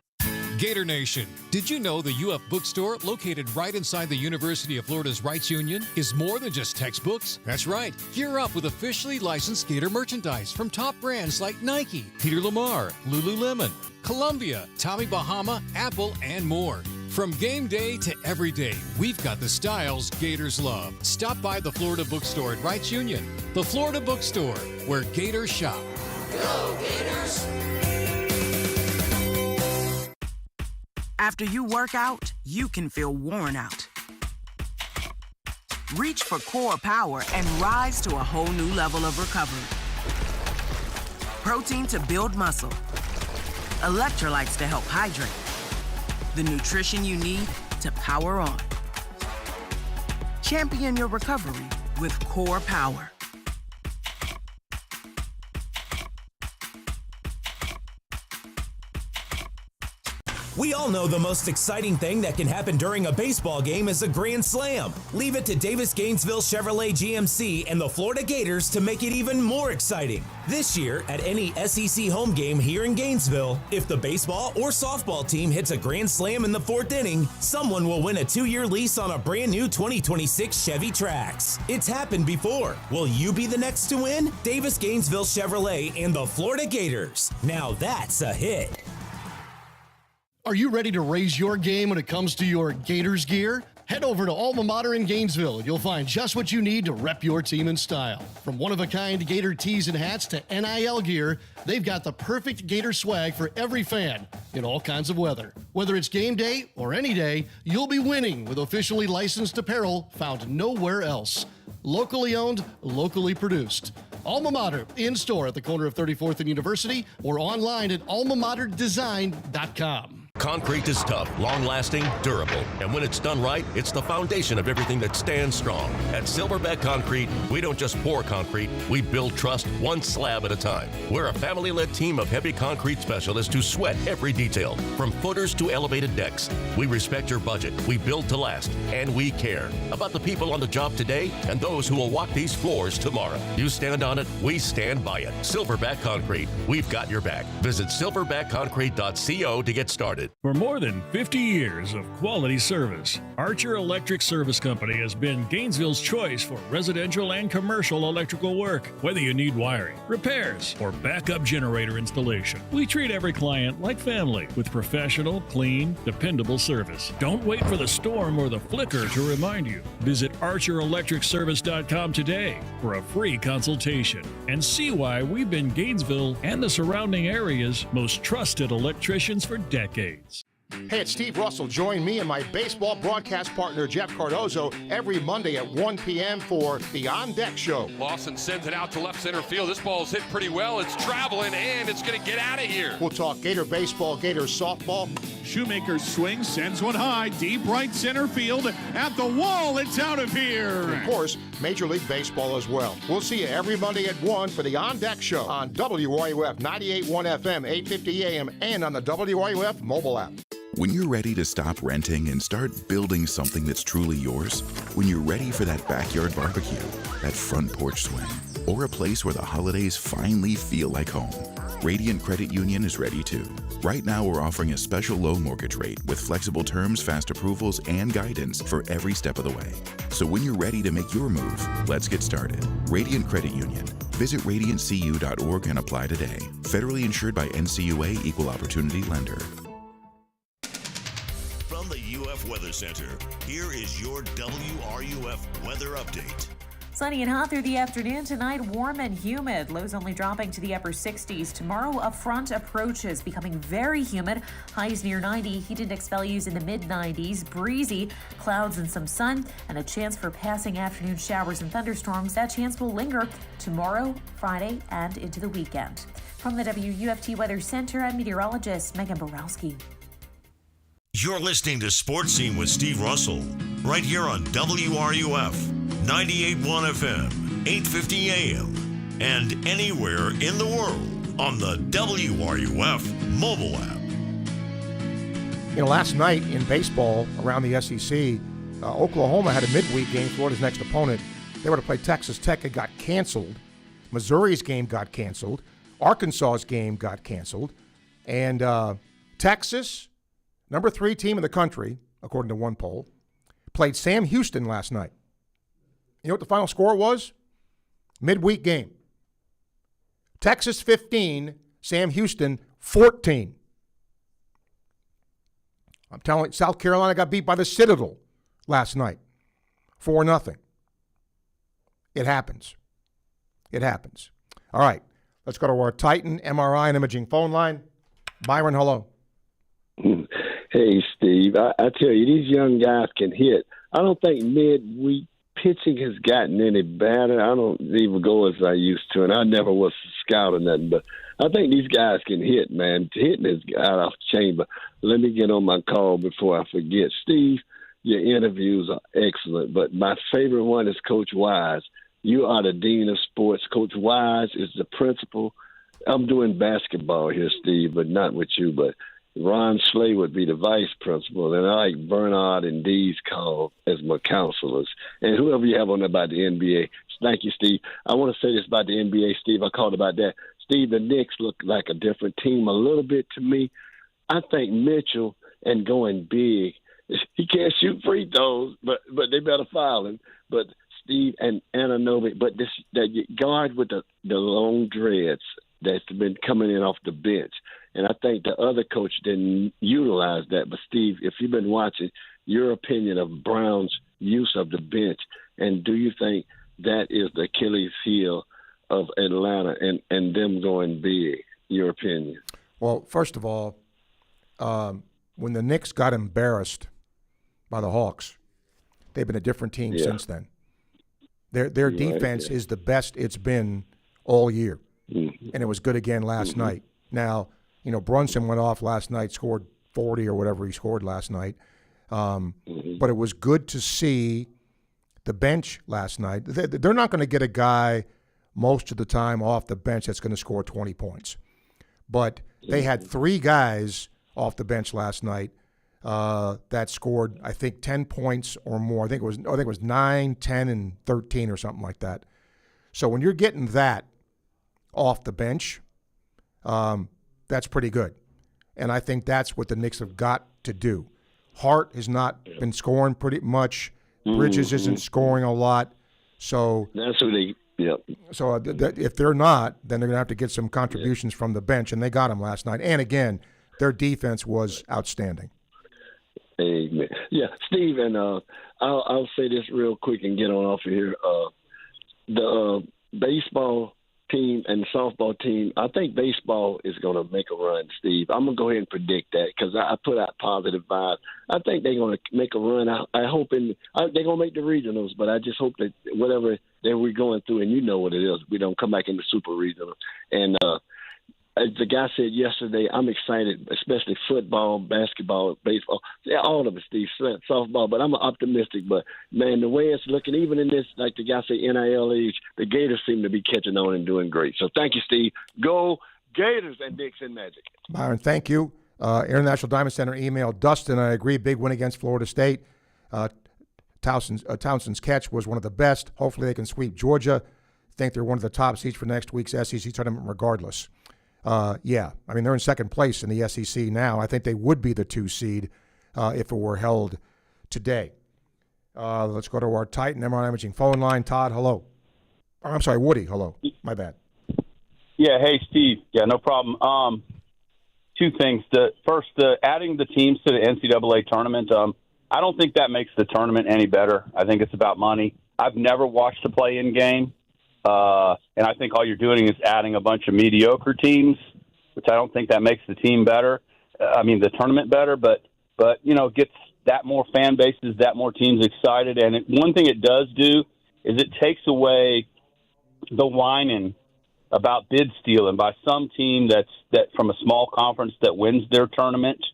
Gator Nation, did you know the UF bookstore, located right inside the University of Florida's Rights Union, is more than just textbooks? That's right. Gear up with officially licensed Gator merchandise from top brands like Nike, Peter Lamar, Lululemon, Columbia, Tommy Bahama, Apple, and more. From game day to every day, we've got the styles Gators love. Stop by the Florida bookstore at Rights Union. The Florida bookstore, where Gators shop. Go Gators! After you work out, you can feel worn out. Reach for core power and rise to a whole new level of recovery. Protein to build muscle. Electrolytes to help hydrate. The nutrition you need to power on. Champion your recovery with Core Power. We all know the most exciting thing that can happen during a baseball game is a grand slam. Leave it to Davis Gainesville Chevrolet GMC and the Florida Gators to make it even more exciting. This year, at any SEC home game here in Gainesville, if the baseball or softball team hits a grand slam in the 4th inning, someone will win a 2-year lease on a brand new 2026 Chevy Trax. It's happened before. Will you be the next to win? Davis Gainesville Chevrolet and the Florida Gators. Now that's a hit. Are you ready to raise your game when it comes to your Gators gear? Head over to Alma Mater in Gainesville. You'll find just what you need to rep your team in style. From one-of-a-kind Gator tees and hats to NIL gear, they've got the perfect Gator swag for every fan in all kinds of weather. Whether it's game day or any day, you'll be winning with officially licensed apparel found nowhere else. Locally owned, locally produced. Alma Mater, in-store at the corner of 34th and University or online at almamaterdesign.com. Concrete is tough, long-lasting, durable. And when it's done right, it's the foundation of everything that stands strong. At Silverback Concrete, we don't just pour concrete, we build trust one slab at a time. We're a family-led team of heavy concrete specialists who sweat every detail, from footers to elevated decks. We respect your budget, we build to last, and we care about the people on the job today and those who will walk these floors tomorrow. You stand on it, we stand by it. Silverback Concrete, we've got your back. Visit silverbackconcrete.co to get started. For more than 50 years of quality service, Archer Electric Service Company has been Gainesville's choice for residential and commercial electrical work. Whether you need wiring, repairs, or backup generator installation, we treat every client like family with professional, clean, dependable service. Don't wait for the storm or the flicker to remind you. Visit ArcherElectricService.com today for a free consultation and see why we've been Gainesville and the surrounding area's most trusted electricians for decades. Hey, it's Steve Russell. Join me and my baseball broadcast partner, Jeff Cardozo, every Monday at 1 p.m. for the On Deck Show. Lawson sends it out to left center field. This ball's hit pretty well. It's traveling, and it's going to get out of here. We'll talk Gator baseball, Gator softball. Shoemaker's swing sends one high, deep right center field. At the wall, it's out of here. And of course, Major League Baseball as well. We'll see you every Monday at 1 for the On Deck Show on WRUF 98.1 FM, 850 AM, and on the WRUF mobile app. When you're ready to stop renting and start building something that's truly yours, when you're ready for that backyard barbecue, that front porch swing, or a place where the holidays finally feel like home? Radiant Credit Union is ready too. Right now, we're offering a special low mortgage rate with flexible terms, fast approvals, and guidance for every step of the way. So when you're ready to make your move, let's get started. Radiant Credit Union. Visit radiantcu.org and apply today. Federally insured by NCUA Equal Opportunity Lender. From the UF Weather Center, here is your WRUF weather update. Sunny and hot through the afternoon tonight, warm and humid. Lows only dropping to the upper 60s. Tomorrow, a front approaches, becoming very humid. Highs near 90, heat index values in the mid-90s. Breezy, clouds and some sun, and a chance for passing afternoon showers and thunderstorms. That chance will linger tomorrow, Friday, and into the weekend. From the WUFT Weather Center, I'm meteorologist Megan Borowski. You're listening to Sports Scene with Steve Russell, right here on WRUF. 98.1 FM, 850 AM, and anywhere in the world on the WRUF mobile app. You know, last night in baseball around the SEC, Oklahoma had a midweek game, Florida's next opponent. They were to play Texas Tech. It got canceled. Missouri's game got canceled. Arkansas's game got canceled. And Texas, number 3 team in the country, according to one poll, played Sam Houston last night. You know what the final score was? Midweek game. Texas 15, Sam Houston 14. I'm telling you, South Carolina got beat by the Citadel last night. 4-0. It happens. It happens. All right, let's go to our Titan MRI and Imaging phone line. Byron, hello. Hey, Steve. I tell you, these young guys can hit. I don't think midweek pitching has gotten any better. I don't even go as I used to, and I never was a scout or nothing, but I think these guys can hit, man. Hitting is out of chamber. Let me get on my call before I forget. Steve, your interviews are excellent, but my favorite one is Coach Wise. You are the dean of sports. Coach Wise is the principal. I'm doing basketball here, Steve, but not with you, but Ron Slay would be the vice principal, and I like Bernard and Dee's call as my counselors. And whoever you have on about the NBA. Thank you, Steve. I want to say this about the NBA, Steve. I called about that. Steve, the Knicks look like a different team a little bit to me. I think Mitchell and going big, he can't shoot free throws, but they better foul him. But Steve and Anunoby, but that guard with the long dreads that's been coming in off the bench. And I think the other coach didn't utilize that. But, Steve, if you've been watching, your opinion of Brown's use of the bench, and do you think that is the Achilles heel of Atlanta and them going big, your opinion? Well, first of all, when the Knicks got embarrassed by the Hawks, they've been a different team since then. Their defense is the best it's been all year, and it was good again last night. Now, you know, Brunson went off last night, scored 40 or whatever he scored last night. But it was good to see the bench last night. They're not going to get a guy most of the time off the bench that's going to score 20 points. But they had 3 guys off the bench last night that scored, I think, 10 points or more. I think it was 9, 10, and 13 or something like that. So when you're getting that off the bench, that's pretty good. And I think that's what the Knicks have got to do. Hart has not been scoring pretty much. Bridges isn't scoring a lot. So that's what they So if they're not, then they're going to have to get some contributions from the bench, and they got them last night. And, again, their defense was outstanding. Amen. Yeah, Steve, and I'll say this real quick and get on off of here. The baseball team and softball team, I think baseball is going to make a run, Steve. I'm going to go ahead and predict that because I put out positive vibes. I think they're going to make a run. I hope they're going to make the regionals, but I just hope that whatever that we're going through, and you know what it is, we don't come back into super regional. And as the guy said yesterday, I'm excited, especially football, basketball, baseball, all of it, Steve, softball. But I'm optimistic. But, man, the way it's looking, even in this, like the guy said, NIL age, the Gators seem to be catching on and doing great. So thank you, Steve. Go Gators and Dixon Magic. Byron, thank you. International Diamond Center email. Dustin, I agree, big win against Florida State. Townsend's catch was one of the best. Hopefully they can sweep Georgia. think they're one of the top seeds for next week's SEC tournament regardless. Yeah, I mean, they're in second place in the SEC now. I think they would be the 2 seed if it were held today. Let's go to our Titan MRI Imaging phone line. Todd, hello. Oh, I'm sorry, Woody, hello. My bad. Yeah, hey, Steve. Yeah, no problem. 2 things. First, adding the teams to the NCAA tournament, I don't think that makes the tournament any better. I think it's about money. I've never watched a play-in game. And I think all you're doing is adding a bunch of mediocre teams, which I don't think that makes the team better. The tournament better, but gets that more fan bases, that more teams excited. And one thing it does do is it takes away the whining about bid stealing by some team that from a small conference that wins their tournament,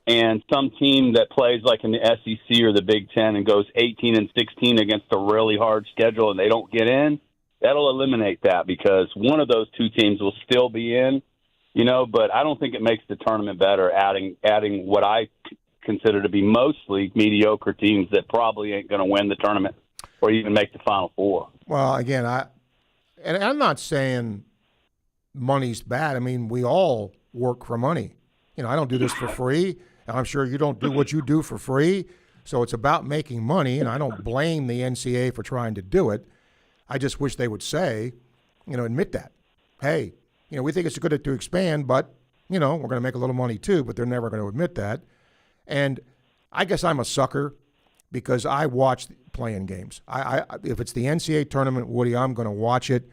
and some team that plays like in the SEC or the Big Ten and goes 18-16 against a really hard schedule and they don't get in. That'll eliminate that because one of those 2 teams will still be in, but I don't think it makes the tournament better adding what I consider to be mostly mediocre teams that probably ain't going to win the tournament or even make the Final Four. Well, again, I'm not saying money's bad. I mean, we all work for money. I don't do this for free. I'm sure you don't do what you do for free. So it's about making money, and I don't blame the NCAA for trying to do it. I just wish they would say, admit that. Hey, we think it's good to expand, but, we're going to make a little money too, but they're never going to admit that. And I guess I'm a sucker because I watch playing games. If it's the NCAA tournament, Woody, I'm going to watch it.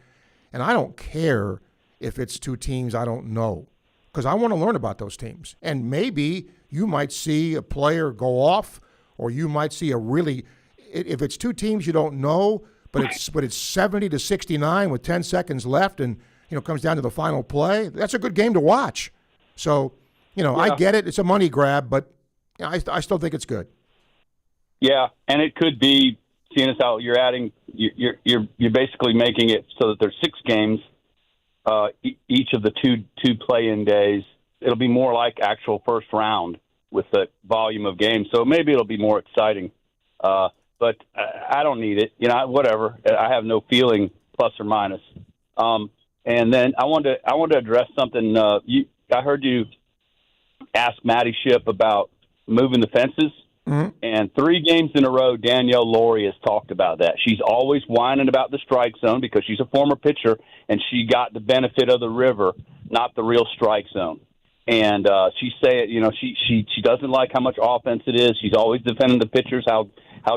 And I don't care if it's 2 teams I don't know because I want to learn about those teams. And maybe you might see a player go off or you might see if it's 2 teams you don't know, but it's 70-69 with 10 seconds left and, comes down to the final play, that's a good game to watch. So, I get it. It's a money grab, but I still think it's good. Yeah, and it could be, seeing as how you're adding, you're basically making it so that there's 6 games, each of the two play-in days. It'll be more like actual first round with the volume of games, so maybe it'll be more exciting. But I don't need it, whatever. I have no feeling plus or minus. And then I wanted to address something. I heard you ask Maddie Shipp about moving the fences. Mm-hmm. And 3 games in a row, Danielle Laurie has talked about that. She's always whining about the strike zone because she's a former pitcher, and she got the benefit of the river, not the real strike zone. And she said, she doesn't like how much offense it is. She's always defending the pitchers, how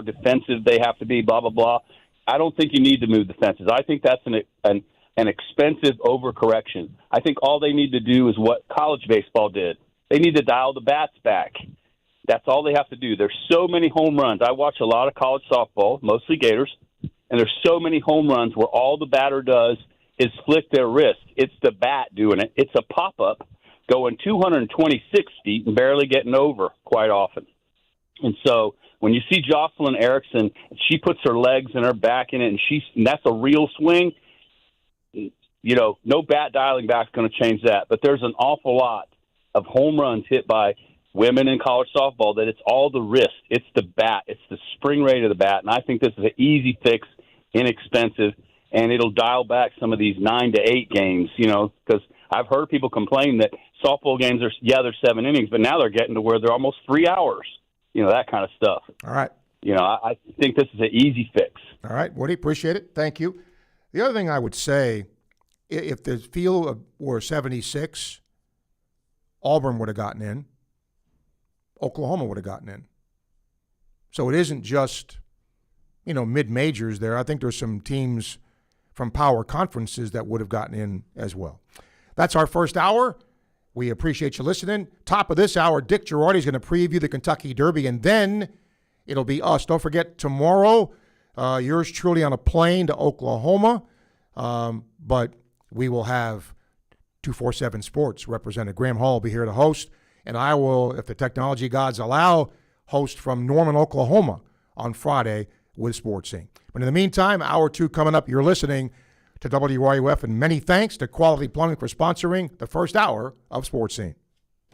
defensive they have to be, blah, blah, blah. I don't think you need to move the fences. I think that's an expensive overcorrection. I think all they need to do is what college baseball did. They need to dial the bats back. That's all they have to do. There's so many home runs. I watch a lot of college softball, mostly Gators, and there's so many home runs where all the batter does is flick their wrist. It's the bat doing it. It's a pop-up going 226 feet and barely getting over quite often. And so when you see Jocelyn Erickson, she puts her legs and her back in it, and that's a real swing. No bat dialing back is going to change that. But there's an awful lot of home runs hit by women in college softball that it's all the wrist. It's the bat. It's the spring rate of the bat. And I think this is an easy fix, inexpensive, and it'll dial back some of these 9 to 8 games, because I've heard people complain that softball games they're 7 innings, but now they're getting to where they're almost 3 hours, that kind of stuff. All right. I think this is an easy fix. All right, Woody, appreciate it. Thank you. The other thing I would say, if the field were 76, Auburn would have gotten in. Oklahoma would have gotten in. So it isn't just, mid-majors there. I think there's some teams from power conferences that would have gotten in as well. That's our first hour. We appreciate you listening. Top of this hour, Dick Girardi is going to preview the Kentucky Derby, and then it'll be us. Don't forget, tomorrow, yours truly on a plane to Oklahoma, but we will have 247 Sports Representative Graham Hall will be here to host. And I will, if the technology gods allow, host from Norman, Oklahoma on Friday with Sports Scene. But in the meantime, hour 2 coming up. You're listening to WRUF, and many thanks to Quality Plumbing for sponsoring the first hour of Sports Scene.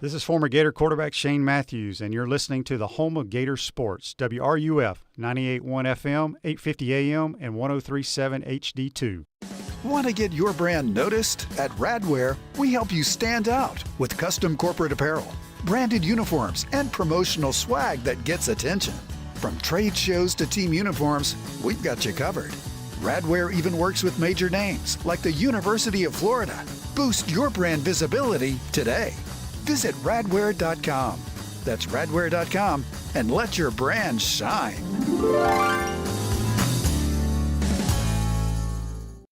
This is former Gator quarterback Shane Matthews, and you're listening to the home of Gator Sports, WRUF, 98.1 FM, 850 AM, and 103.7 HD2. Want to get your brand noticed? At Radware, we help you stand out with custom corporate apparel, branded uniforms, and promotional swag that gets attention. From trade shows to team uniforms, we've got you covered. Radware even works with major names like the University of Florida. Boost your brand visibility today. Visit radware.com. That's radware.com, and let your brand shine.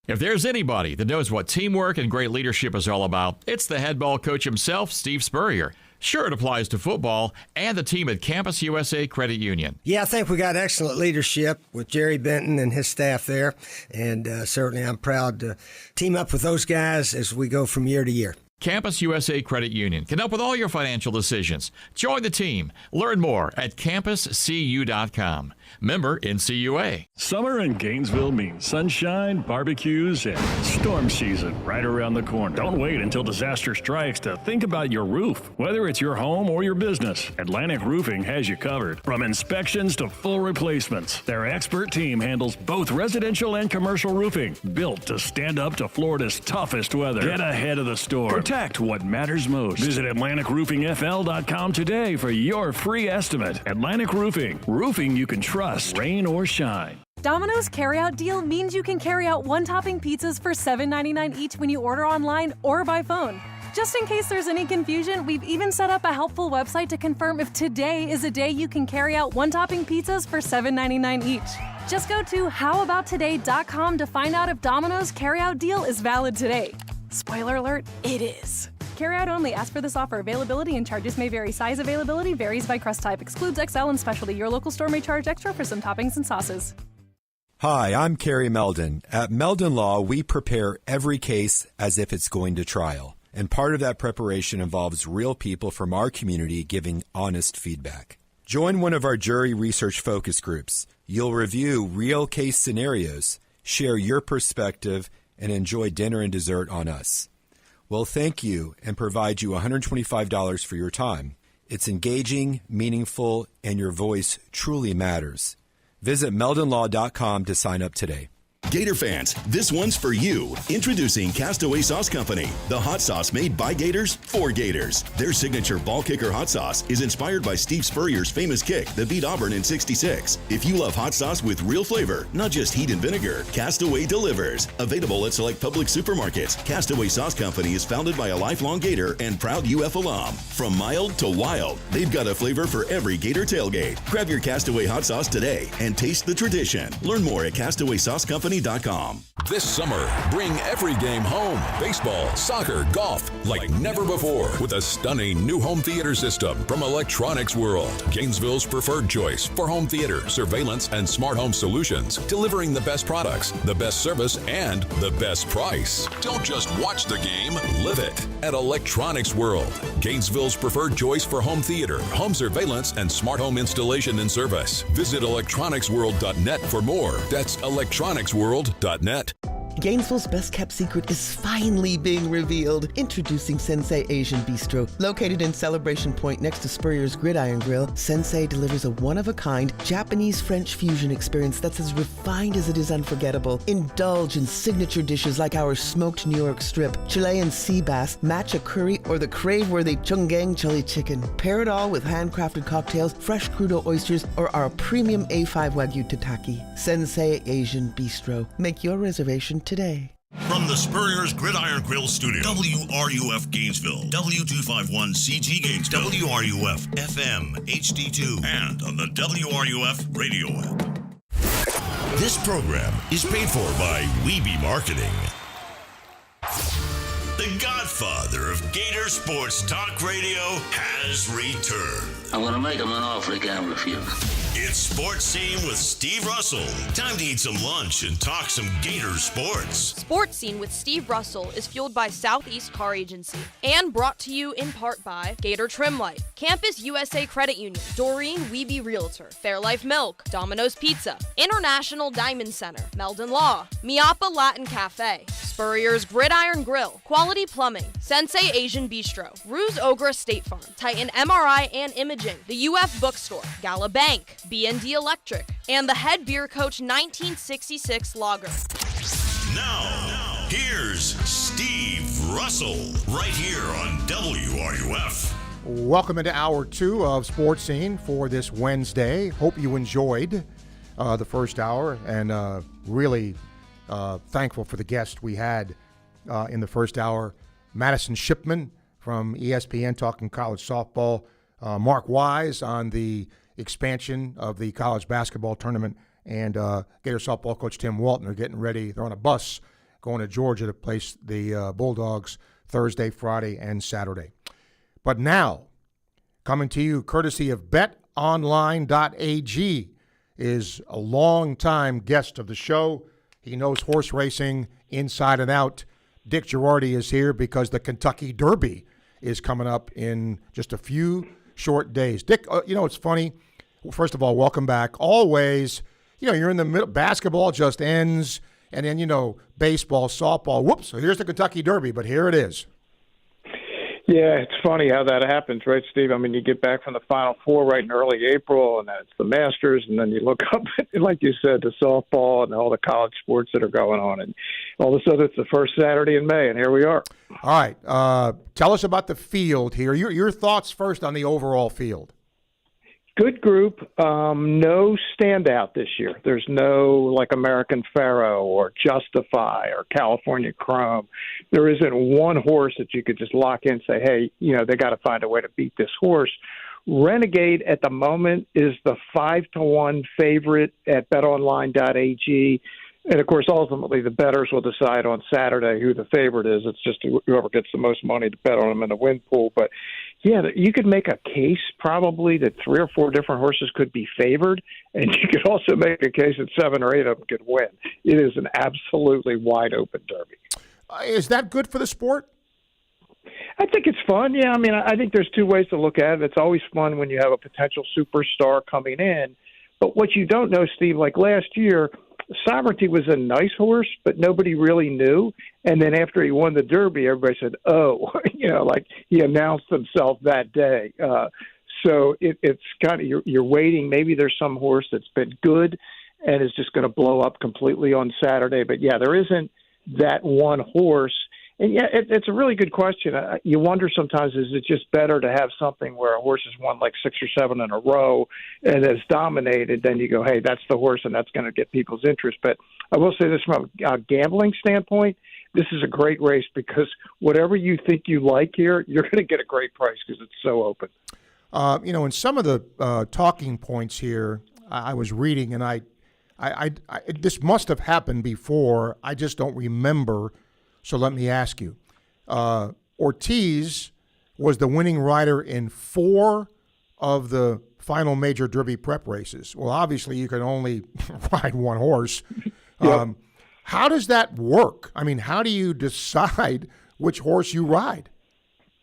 If there's anybody that knows what teamwork and great leadership is all about, it's the head ball coach himself, Steve Spurrier. Sure, it applies to football and the team at Campus USA Credit Union. Yeah, I think we got excellent leadership with Jerry Benton and his staff there, and certainly I'm proud to team up with those guys as we go from year to year. Campus USA Credit Union can help with all your financial decisions. Join the team. Learn more at campuscu.com. Member NCUA. Summer in Gainesville means sunshine, barbecues, and storm season right around the corner. Don't wait until disaster strikes to think about your roof. Whether it's your home or your business, Atlantic Roofing has you covered. From inspections to full replacements, their expert team handles both residential and commercial roofing, built to stand up to Florida's toughest weather. Get ahead of the storm. Protect what matters most. Visit AtlanticRoofingFL.com today for your free estimate. Atlantic Roofing. Roofing you can trust, rain or shine. Domino's carryout deal means you can carry out one-topping pizzas for $7.99 each when you order online or by phone. Just in case there's any confusion, we've even set up a helpful website to confirm if today is a day you can carry out one-topping pizzas for $7.99 each. Just go to howaboutoday.com to find out if Domino's carryout deal is valid today. Spoiler alert, it is. Carryout only. Ask for this offer. Availability and charges may vary. Size availability varies by crust type. Excludes XL and specialty. Your local store may charge extra for some toppings and sauces. Hi, I'm Kerry Meldon. At Meldon Law, we prepare every case as if it's going to trial. And part of that preparation involves real people from our community giving honest feedback. Join one of our jury research focus groups. You'll review real case scenarios, share your perspective, and enjoy dinner and dessert on us. We'll thank you and provide you $125 for your time. It's engaging, meaningful, and your voice truly matters. Visit meldonlaw.com to sign up today. Gator fans, this one's for you. Introducing Castaway Sauce Company, the hot sauce made by Gators for Gators. Their signature ball kicker hot sauce is inspired by Steve Spurrier's famous kick that beat Auburn in '66. If you love hot sauce with real flavor, not just heat and vinegar, Castaway delivers. Available at select public supermarkets, Castaway Sauce Company is founded by a lifelong Gator and proud UF alum. From mild to wild, they've got a flavor for every Gator tailgate. Grab your Castaway hot sauce today and taste the tradition. Learn more at CastawaySauceCompany.com. This summer, bring every game home. Baseball, soccer, golf, like never before. With a stunning new home theater system from Electronics World. Gainesville's preferred choice for home theater, surveillance, and smart home solutions. Delivering the best products, the best service, and the best price. Don't just watch the game, live it. At Electronics World. Gainesville's preferred choice for home theater, home surveillance, and smart home installation and service. Visit electronicsworld.net for more. That's electronicsworld.net. Gainesville's best-kept secret is finally being revealed. Introducing Sensei Asian Bistro. Located in Celebration Point next to Spurrier's Gridiron Grill, Sensei delivers a one-of-a-kind Japanese-French fusion experience that's as refined as it is unforgettable. Indulge in signature dishes like our smoked New York strip, Chilean sea bass, matcha curry, or the crave-worthy chunggang chili chicken. Pair it all with handcrafted cocktails, fresh crudo oysters, or our premium A5 Wagyu tataki. Sensei Asian Bistro. Make your reservation today. From the Spurrier's Gridiron Grill Studio, WRUF Gainesville, W251CG Gainesville, WRUF FM HD2, and on the WRUF radio app. This program is paid for by Weeby Marketing. The godfather of Gator Sports Talk Radio has returned. I'm going to make him an offer he can't refuse. It's Sports Scene with Steve Russell. Time to eat some lunch and talk some Gator sports. Sports Scene with Steve Russell is fueled by Southeast Car Agency and brought to you in part by Gator Trim Light, Campus USA Credit Union, Doreen Weeby Realtor, Fairlife Milk, Domino's Pizza, International Diamond Center, Meldon Law, Miapa Latin Cafe, Spurrier's Gridiron Grill, Quality Plumbing, Sensei Asian Bistro, Ruse Ogra State Farm, Titan MRI and Imaging, the UF Bookstore, Gala Bank, B&D Electric, and the Head Beer Coach 1966 Lager. Now, here's Steve Russell, right here on WRUF. Welcome into Hour 2 of Sports Scene for this Wednesday. Hope you enjoyed the first hour, and really thankful for the guest we had in the first hour. Madison Shipman from ESPN talking college softball. Mark Wise on the expansion of the college basketball tournament. And Gator softball coach Tim Walton are getting ready. They're on a bus going to Georgia to place the Bulldogs Thursday, Friday, and Saturday. But now, coming to you courtesy of BetOnline.ag, is a longtime guest of the show. He knows horse racing inside and out. Dick Girardi is here because the Kentucky Derby is coming up in just a few short days. Dick, it's funny. First of all, welcome back. Always, you're in the middle. Basketball just ends, and then, baseball, softball. Whoops, so here's the Kentucky Derby, but here it is. Yeah, it's funny how that happens, right, Steve? I mean, you get back from the Final Four right in early April, and then it's the Masters, and then you look up, and like you said, the softball and all the college sports that are going on, and all of a sudden it's the first Saturday in May, and here we are. All right, tell us about the field here. Your thoughts first on the overall field. Good group. No standout this year. There's no American Pharoah or Justify or California Chrome. There isn't one horse that you could just lock in and say, hey, they got to find a way to beat this horse. Renegade at the moment is the 5-1 favorite at betonline.ag. And, of course, ultimately the bettors will decide on Saturday who the favorite is. It's just whoever gets the most money to bet on them in the win pool. But, yeah, you could make a case probably that 3 or 4 different horses could be favored, and you could also make a case that 7 or 8 of them could win. It is an absolutely wide-open Derby. Is that good for the sport? I think it's fun. Yeah, I mean, I think there's 2 ways to look at it. It's always fun when you have a potential superstar coming in. But what you don't know, Steve, like last year – Sovereignty was a nice horse, but nobody really knew. And then after he won the Derby, everybody said, oh, he announced himself that day. So it's kind of, you're waiting. Maybe there's some horse that's been good and is just going to blow up completely on Saturday. But, yeah, there isn't that one horse. And, yeah, it's a really good question. You wonder sometimes, is it just better to have something where a horse has won 6 or 7 in a row and has dominated, then you go, hey, that's the horse and that's going to get people's interest. But I will say this from a gambling standpoint, this is a great race because whatever you think you like here, you're going to get a great price because it's so open. In some of the talking points here, I was reading, and I this must have happened before. I just don't remember. So let me ask you, Ortiz was the winning rider in 4 of the final major Derby prep races. Well, obviously you can only ride one horse. Yep. How does that work? I mean, how do you decide which horse you ride?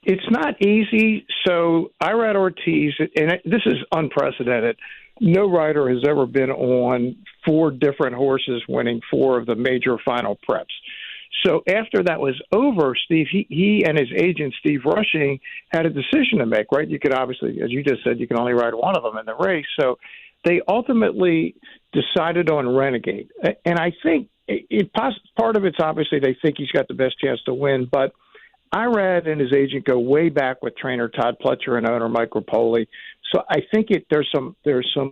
It's not easy. So I ride Ortiz, and this is unprecedented. No rider has ever been on 4 different horses winning 4 of the major final preps. So after that was over, Steve, he and his agent, Steve Rushing, had a decision to make, right? You could obviously, as you just said, you can only ride one of them in the race. So they ultimately decided on Renegade. And I think part of it's obviously they think he's got the best chance to win. But Irad and his agent go way back with trainer Todd Pletcher and owner Mike Rapoli. So I think there's some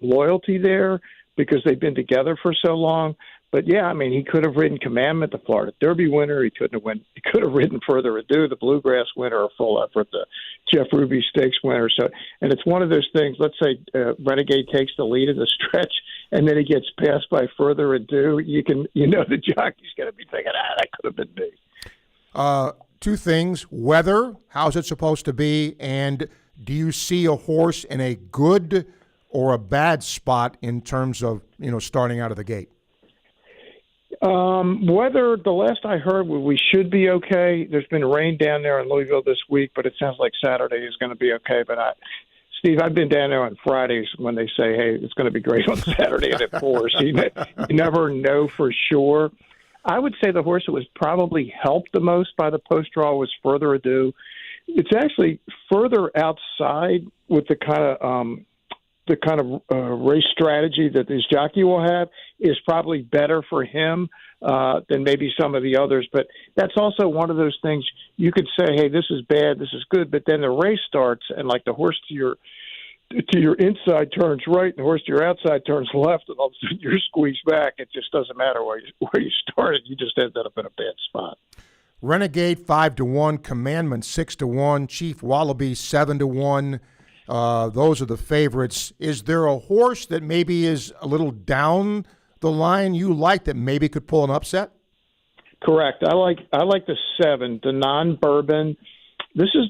loyalty there because they've been together for so long. But, yeah, I mean, he could have ridden Commandment, the Florida Derby winner. He could have ridden Further Ado, the Bluegrass winner, or Full Effort, the Jeff Ruby Stakes winner. So, and it's one of those things, let's say Renegade takes the lead in the stretch, and then he gets passed by Further Ado. The jockey's going to be thinking, that could have been me. 2 things. Weather, how's it supposed to be? And do you see a horse in a good or a bad spot in terms of, starting out of the gate? Weather, the last I heard, we should be okay. There's been rain down there in Louisville this week, but it sounds like Saturday is going to be okay. But Steve, I've been down there on Fridays when they say, hey, it's going to be great on Saturday and it pours. You never know for sure. I would say the horse that was probably helped the most by the post draw was Further Ado. It's actually further outside with the kind of race strategy that this jockey will have is probably better for him than maybe some of the others. But that's also one of those things you could say, hey, this is bad, this is good. But then the race starts and like the horse to your inside turns right and the horse to your outside turns left, and all of a sudden you're squeezed back. It just doesn't matter where you started. You just ended up in a bad spot. Renegade 5-1, Commandment 6-1, Chief Wallaby 7-1. Those are the favorites. Is there a horse that maybe is a little down the line you like that maybe could pull an upset? Correct. I like the 7, the non-Bourbon. This is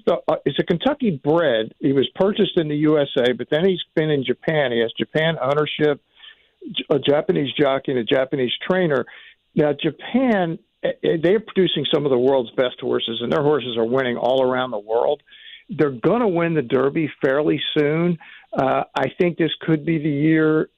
it's a Kentucky bred. He was purchased in the USA, but then he's been in Japan. He has Japan ownership, a Japanese jockey, and a Japanese trainer. Now, Japan, they're producing some of the world's best horses, and their horses are winning all around the world. They're going to win the Derby fairly soon. I think this could be the year.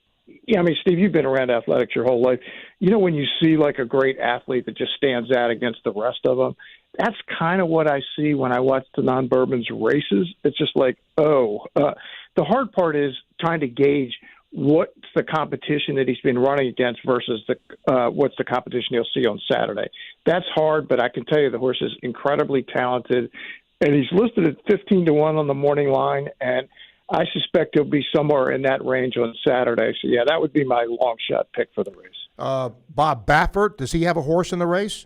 Yeah, I mean, Steve, you've been around athletics your whole life. You know, when you see like a great athlete that just stands out against the rest of them, that's kind of what I see when I watch the non-Bourbons races. It's just like, the hard part is trying to gauge what's the competition that he's been running against versus what's the competition he'll see on Saturday. That's hard, but I can tell you the horse is incredibly talented, and he's listed at 15-1 on the morning line, and I suspect he'll be somewhere in that range on Saturday. So, yeah, that would be my long shot pick for the race. Bob Baffert, does he have a horse in the race?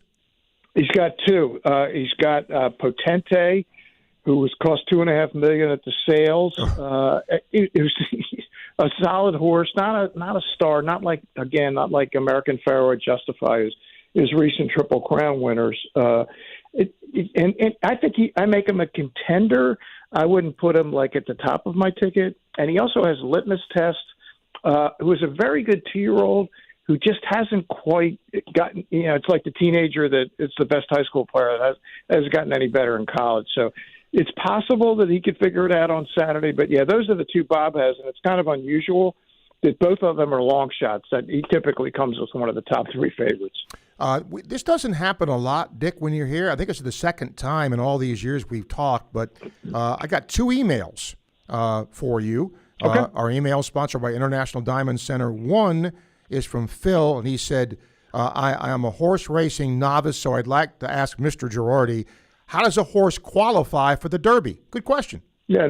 He's got 2. He's got Potente, who was cost $2.5 million at the sales. It was a solid horse, not a star, not like American Pharaoh or Justify, his recent Triple Crown winners. And I think I make him a contender. I wouldn't put him like at the top of my ticket. And he also has Litmus Test, who is a very good 2-year-old who just hasn't quite gotten, it's like the teenager that it's the best high school player that hasn't gotten any better in college. So it's possible that he could figure it out on Saturday. But, yeah, those are the 2 Bob has, and it's kind of unusual that both of them are long shots, that he typically comes with one of the top 3 favorites. This doesn't happen a lot, Dick, when you're here. I think it's the second time in all these years we've talked, but I got 2 emails for you. Okay. Our email is sponsored by International Diamond Center. One is from Phil, and he said, I am a horse racing novice, so I'd like to ask Mr. Girardi, how does a horse qualify for the Derby? Good question. Yeah,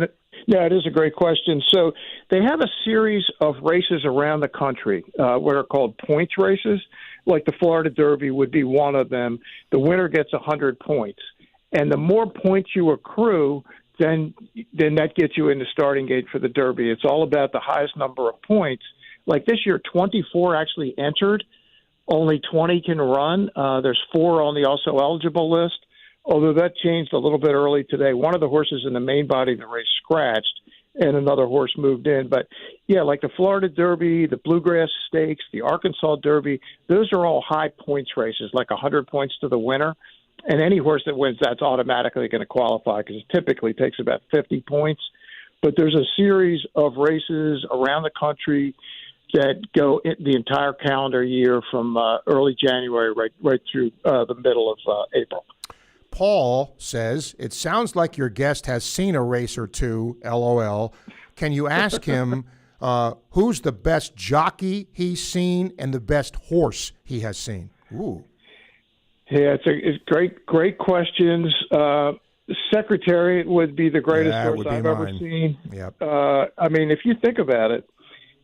it is a great question. So they have a series of races around the country what are called points races. Like the Florida Derby would be one of them. The winner gets 100 points. And the more points you accrue, then that gets you in the starting gate for the Derby. It's all about the highest number of points. Like this year, 24 actually entered. Only 20 can run. There's 4 on the also eligible list, although that changed a little bit early today. One of the horses in the main body of the race scratched, and another horse moved in. But, yeah, like the Florida Derby, the Bluegrass Stakes, the Arkansas Derby, those are all high points races, like 100 points to the winner. And any horse that wins, that's automatically going to qualify because it typically takes about 50 points. But there's a series of races around the country that go the entire calendar year from early January right through the middle of April. Paul says, it sounds like your guest has seen a race or 2, LOL. Can you ask him who's the best jockey he's seen and the best horse he has seen? Ooh. Yeah, it's great questions. Secretariat would be the greatest horse I've ever seen. Yep. I mean, if you think about it,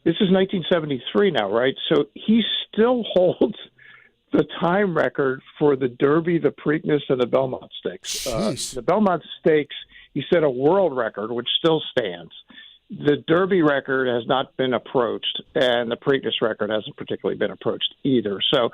this is 1973 now, right? So he still holds the time record for the Derby, the Preakness, and the Belmont Stakes. The Belmont Stakes, he set a world record, which still stands. The Derby record has not been approached, and the Preakness record hasn't particularly been approached either. So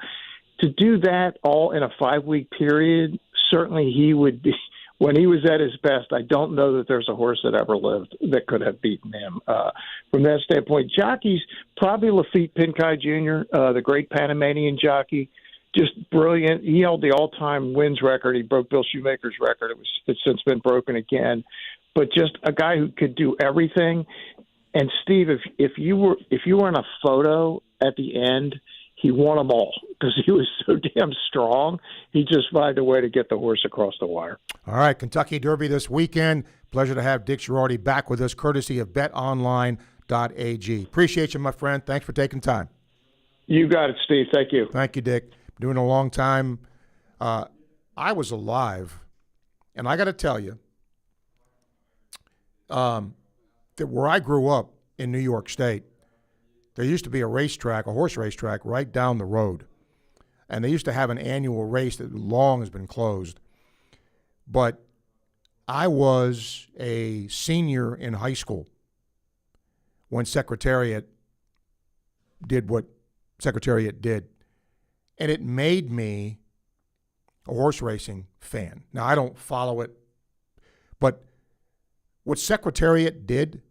to do that all in a 5-week period, certainly he would be, when he was at his best, I don't know that there's a horse that ever lived that could have beaten him. From that standpoint, jockeys, probably Lafitte Pincay Jr., the great Panamanian jockey, just brilliant. He held the all-time wins record. He broke Bill Shoemaker's record. It's since been broken again. But just a guy who could do everything. And Steve, if you were in a photo at the end, he won them all because he was so damn strong. He just found a way to get the horse across the wire. All right, Kentucky Derby this weekend. Pleasure to have Dick Girardi back with us, courtesy of betonline.ag. Appreciate you, my friend. Thanks for taking time. You got it, Steve. Thank you. Thank you, Dick. Doing a long time. I was alive, and I got to tell you, that where I grew up in New York State, there used to be a racetrack, a horse racetrack, right down the road. And they used to have an annual race that long has been closed. But I was a senior in high school when Secretariat did what Secretariat did. And it made me a horse racing fan. Now, I don't follow it, but what Secretariat did,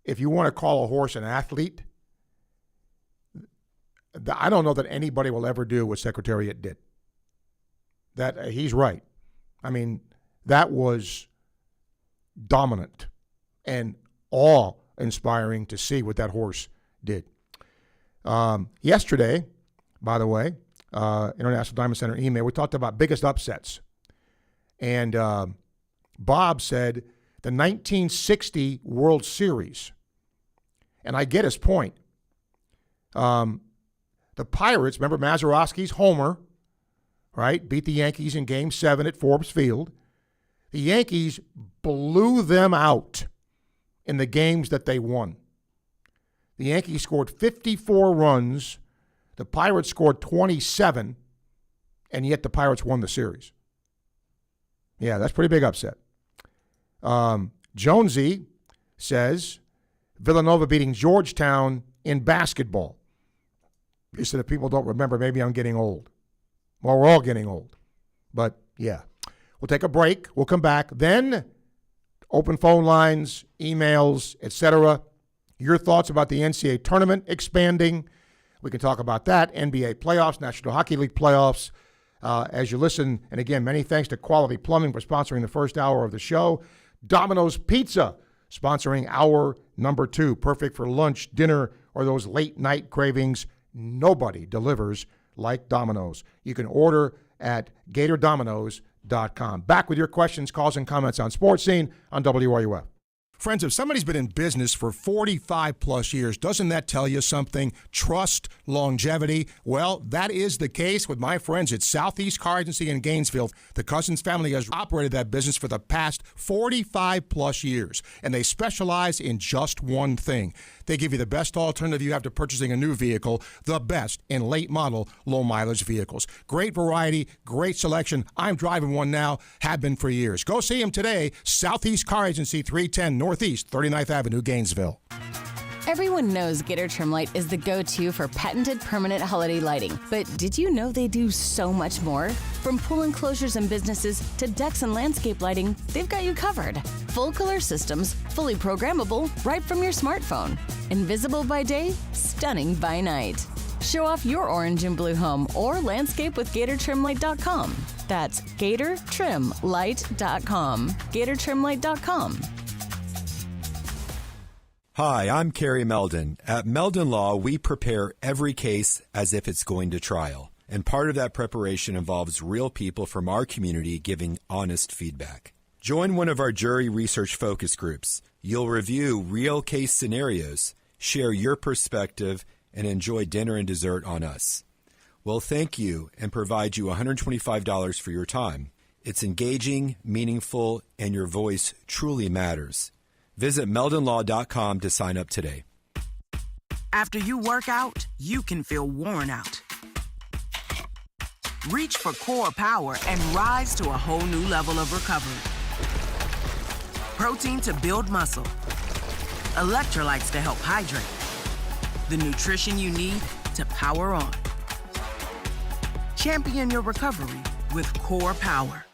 if you want to call a horse an athlete, I don't know that anybody will ever do what Secretariat did. That he's right. I mean, that was dominant and awe-inspiring to see what that horse did. Yesterday, by the way, International Diamond Center email, we talked about biggest upsets. And Bob said the 1960 World Series. And I get his point. The Pirates, remember Mazeroski's homer, right? Beat the Yankees in Game 7 at Forbes Field. The Yankees blew them out in the games that they won. The Yankees scored 54 runs. The Pirates scored 27, and yet the Pirates won the series. Yeah, that's pretty big upset. Jonesy says Villanova beating Georgetown in basketball. He said if people don't remember, maybe I'm getting old. Well, we're all getting old. But, yeah. We'll take a break. We'll come back. Then open phone lines, emails, etc. Your thoughts about the NCAA tournament expanding. We can talk about that. NBA playoffs, National Hockey League playoffs. As you listen, and again, many thanks to Quality Plumbing for sponsoring the first hour of the show. Domino's Pizza sponsoring hour number 2. Perfect for lunch, dinner, or those late-night cravings. Nobody delivers like Domino's. You can order at GatorDominoes.com. Back with your questions, calls, and comments on Sports Scene on WRUF. Friends, if somebody's been in business for 45 plus years, doesn't that tell you something? Trust, longevity. Well, that is the case with my friends at Southeast Car Agency in Gainesville. The Cousins family has operated that business for the past 45 plus years, and they specialize in just one thing. They give you the best alternative you have to purchasing a new vehicle, the best in late model, low mileage vehicles. Great variety, great selection. I'm driving one now, have been for years. Go see them today, Southeast Car Agency, 310 Northeast 39th Avenue, Gainesville. Everyone knows Gator Trim Light is the go-to for patented permanent holiday lighting. But did you know they do so much more? From pool enclosures and businesses to decks and landscape lighting, they've got you covered. Full color systems, fully programmable, right from your smartphone. Invisible by day, stunning by night. Show off your orange and blue home or landscape with GatorTrimLight.com. That's GatorTrimLight.com. GatorTrimLight.com. Hi, I'm Kerry Meldon. At Meldon Law, we prepare every case as if it's going to trial. And part of that preparation involves real people from our community giving honest feedback. Join one of our jury research focus groups. You'll review real case scenarios, share your perspective, and enjoy dinner and dessert on us. We'll thank you and provide you $125 for your time. It's engaging, meaningful, and your voice truly matters. Visit meldonlaw.com to sign up today. After you work out, you can feel worn out. Reach for Core Power and rise to a whole new level of recovery. Protein to build muscle. Electrolytes to help hydrate. The nutrition you need to power on. Champion your recovery with Core Power.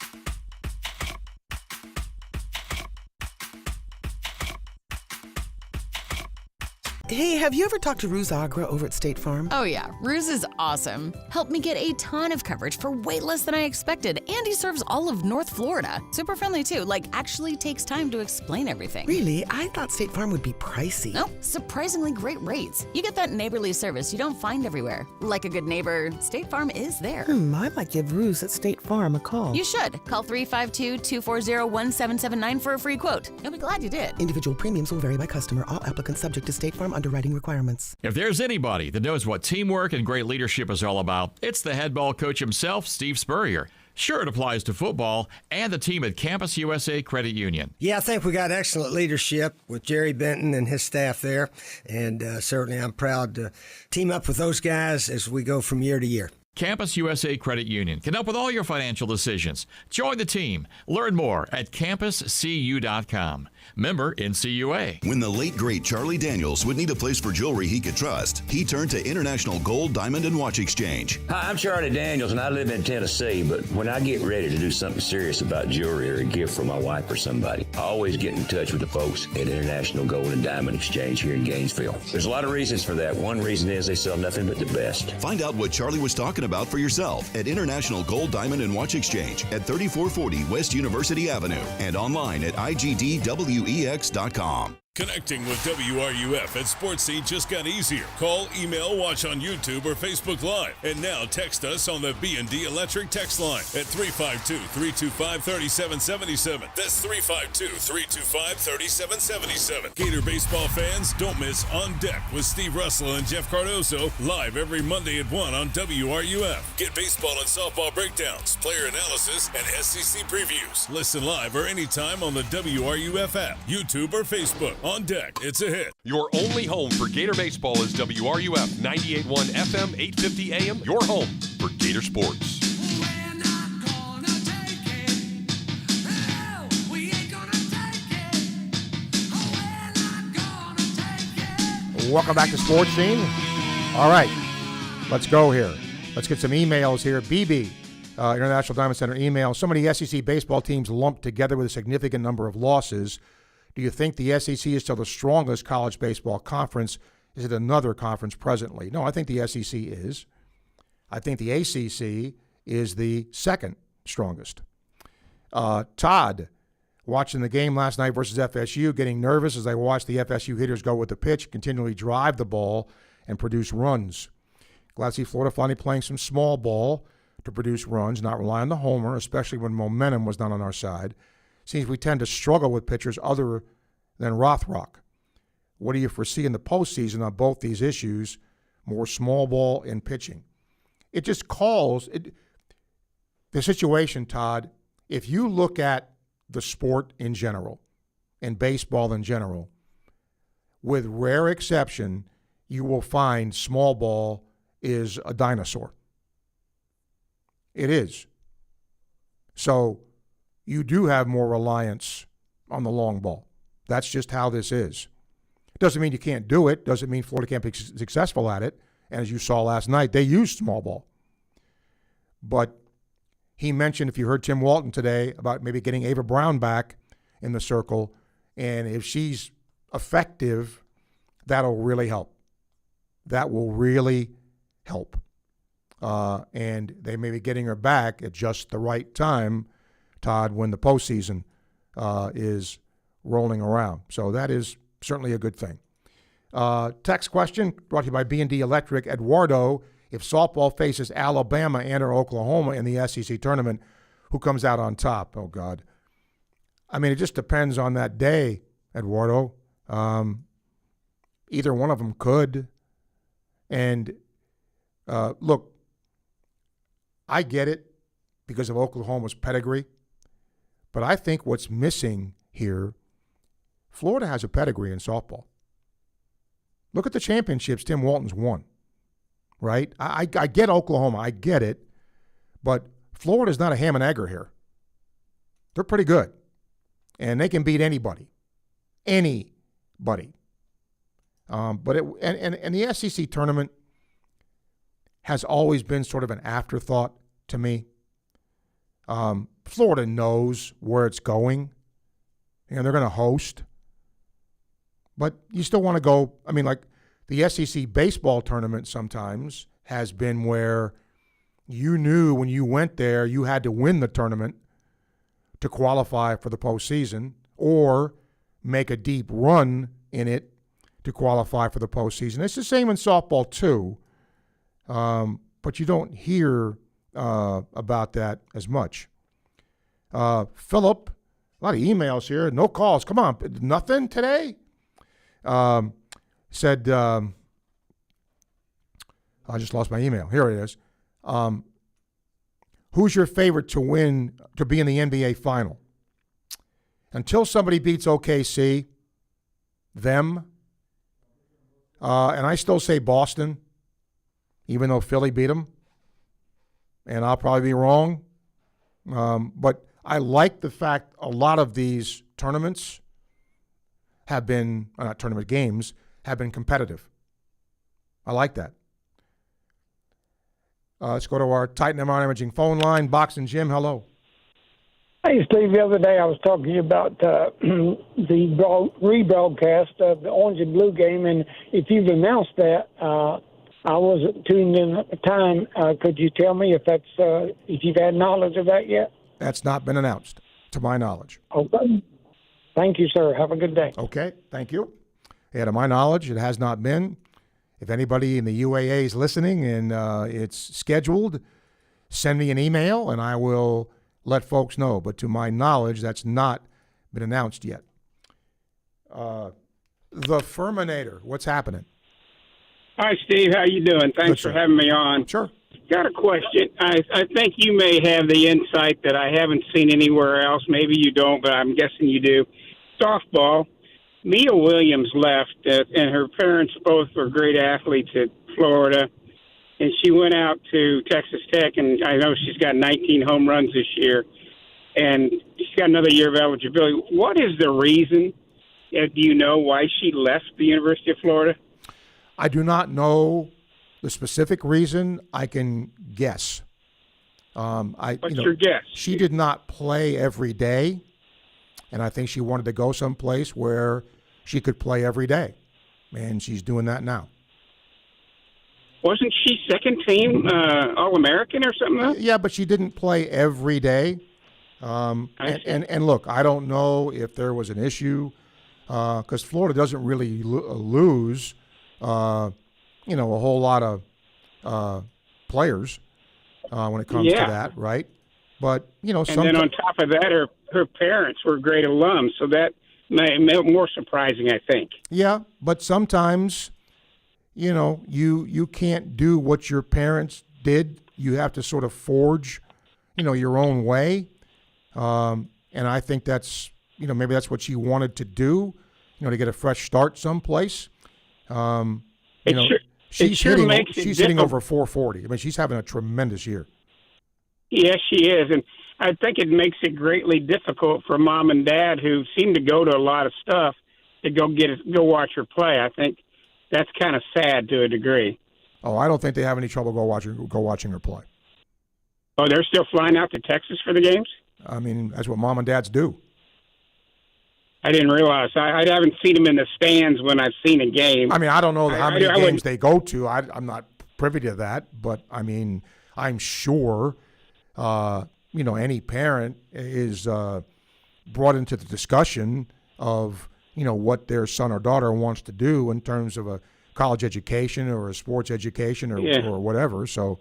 Hey, have you ever talked to Ruse Agra over at State Farm? Oh yeah, Ruse is awesome. Helped me get a ton of coverage for way less than I expected, and he serves all of North Florida. Super friendly too, actually takes time to explain everything. Really? I thought State Farm would be pricey. No, surprisingly great rates. You get that neighborly service you don't find everywhere. Like a good neighbor, State Farm is there. I might give Ruse at State Farm a call. You should. Call 352-240-1779 for a free quote. You'll be glad you did. Individual premiums will vary by customer. All applicants subject to State Farm underwriting requirements. If there's anybody that knows what teamwork and great leadership is all about, it's the head ball coach himself, Steve Spurrier. Sure, it applies to football and the team at Campus USA Credit Union. Yeah, I think we got excellent leadership with Jerry Benton and his staff there, and certainly I'm proud to team up with those guys as we go from year to year. Campus USA Credit Union can help with all your financial decisions. Join the team. Learn more at campuscu.com. Member NCUA. When the late, great Charlie Daniels would need a place for jewelry he could trust, he turned to International Gold, Diamond, and Watch Exchange. Hi, I'm Charlie Daniels, and I live in Tennessee, but when I get ready to do something serious about jewelry or a gift for my wife or somebody, I always get in touch with the folks at International Gold and Diamond Exchange here in Gainesville. There's a lot of reasons for that. One reason is they sell nothing but the best. Find out what Charlie was talking about for yourself at International Gold, Diamond, and Watch Exchange at 3440 West University Avenue and online at igdwex.com. Connecting with WRUF at Sports Scene just got easier. Call, email, watch on YouTube or Facebook Live. And now text us on the B&D Electric text line at 352-325-3777. That's 352-325-3777. Gator baseball fans, don't miss On Deck with Steve Russell and Jeff Cardoso live every Monday at 1 on WRUF. Get baseball and softball breakdowns, player analysis, and SEC previews. Listen live or anytime on the WRUF app, YouTube, or Facebook. On Deck, it's a hit. Your only home for Gator baseball is WRUF 98.1 FM, 850 AM. Your home for Gator Sports. Welcome back to Sports Scene. All right, let's go here. Let's get some emails here. BB, International Diamond Center email. So many SEC baseball teams lumped together with a significant number of losses. Do you think the SEC is still the strongest college baseball conference? Is it another conference presently? No, I think the SEC is. I think the ACC is the second strongest. Todd, watching the game last night versus FSU, getting nervous as I watched the FSU hitters go with the pitch, continually drive the ball, and produce runs. Glad to see Florida finally playing some small ball to produce runs, not rely on the homer, especially when momentum was not on our side. Seems we tend to struggle with pitchers other than Rothrock. What do you foresee in the postseason on both these issues, more small ball and pitching? It just calls the situation, Todd. If you look at the sport in general and baseball in general, with rare exception, you will find small ball is a dinosaur. It is. So you do have more reliance on the long ball. That's just how this is. Doesn't mean you can't do it. Doesn't mean Florida can't be successful at it. And as you saw last night, they used small ball. But he mentioned, if you heard Tim Walton today, about maybe getting Ava Brown back in the circle. And if she's effective, that'll really help. That will really help. And they may be getting her back at just the right time, Todd, when the postseason is rolling around. So that is certainly a good thing. Text question brought to you by B&D Electric. Eduardo, if softball faces Alabama and or Oklahoma in the SEC tournament, who comes out on top? Oh, God. I mean, it just depends on that day, Eduardo. Either one of them could. And, look, I get it because of Oklahoma's pedigree. But I think what's missing here, Florida has a pedigree in softball. Look at the championships Tim Walton's won, right? I get Oklahoma. I get it. But Florida's not a ham and egger here. They're pretty good. And they can beat anybody. Anybody. But the SEC tournament has always been sort of an afterthought to me. Florida knows where it's going, and they're going to host. But you still want to go. I mean, like The SEC baseball tournament sometimes has been where you knew when you went there you had to win the tournament to qualify for the postseason or make a deep run in it to qualify for the postseason. It's the same in softball too, but you don't hear about that as much. Philip, a lot of emails here, no calls. Come on, nothing today? Said, I just lost my email. Here it is. Who's your favorite to be in the NBA final? Until somebody beats OKC, them, and I still say Boston, even though Philly beat them, and I'll probably be wrong. But I like the fact a lot of these tournaments have been, not tournament games, have been competitive. I like that. Let's go to our Titan MRI Imaging phone line. Boxing Jim, hello. Hey, Steve, the other day I was talking to you about the rebroadcast of the Orange and Blue game, and if you've announced that, I wasn't tuned in at the time. Could you tell me if you've had knowledge of that yet? That's not been announced, to my knowledge. Okay. Thank you, sir. Have a good day. Okay, thank you. Yeah, to my knowledge, it has not been. If anybody in the UAA is listening and it's scheduled, send me an email and I will let folks know. But to my knowledge, that's not been announced yet. The Furminator, what's happening? Hi, Steve. How you doing? Thanks for having me on. Sure. Got a question. I think you may have the insight that I haven't seen anywhere else. Maybe you don't, but I'm guessing you do. Softball. Mia Williams left, and her parents both were great athletes at Florida. And she went out to Texas Tech, and I know she's got 19 home runs this year. And she's got another year of eligibility. What is the reason, do you know, why she left the University of Florida? I do not know the specific reason. I can guess. What's your guess? She did not play every day, and I think she wanted to go someplace where she could play every day, and she's doing that now. Wasn't she second team All-American or something else? Yeah, but she didn't play every day. And look, I don't know if there was an issue because Florida doesn't really lose, a whole lot of players when it comes to that, right? But and then on top of that, her parents were great alums, so that made more surprising, I think. Yeah, but sometimes, you can't do what your parents did. You have to sort of forge, your own way. And I think that's, maybe that's what she wanted to do, to get a fresh start someplace. She's hitting over 440. I mean, she's having a tremendous year. Yes, she is. And I think it makes it greatly difficult for mom and dad who seem to go to a lot of stuff to go watch her play. I think that's kind of sad to a degree. Oh, I don't think they have any trouble go watching her play. Oh, they're still flying out to Texas for the games? I mean, that's what mom and dads do. I didn't realize. I haven't seen them in the stands when I've seen a game. I mean, I don't know how many games they go to. I'm not privy to that, but I mean, I'm sure, any parent is brought into the discussion of, what their son or daughter wants to do in terms of a college education or a sports education or whatever. So,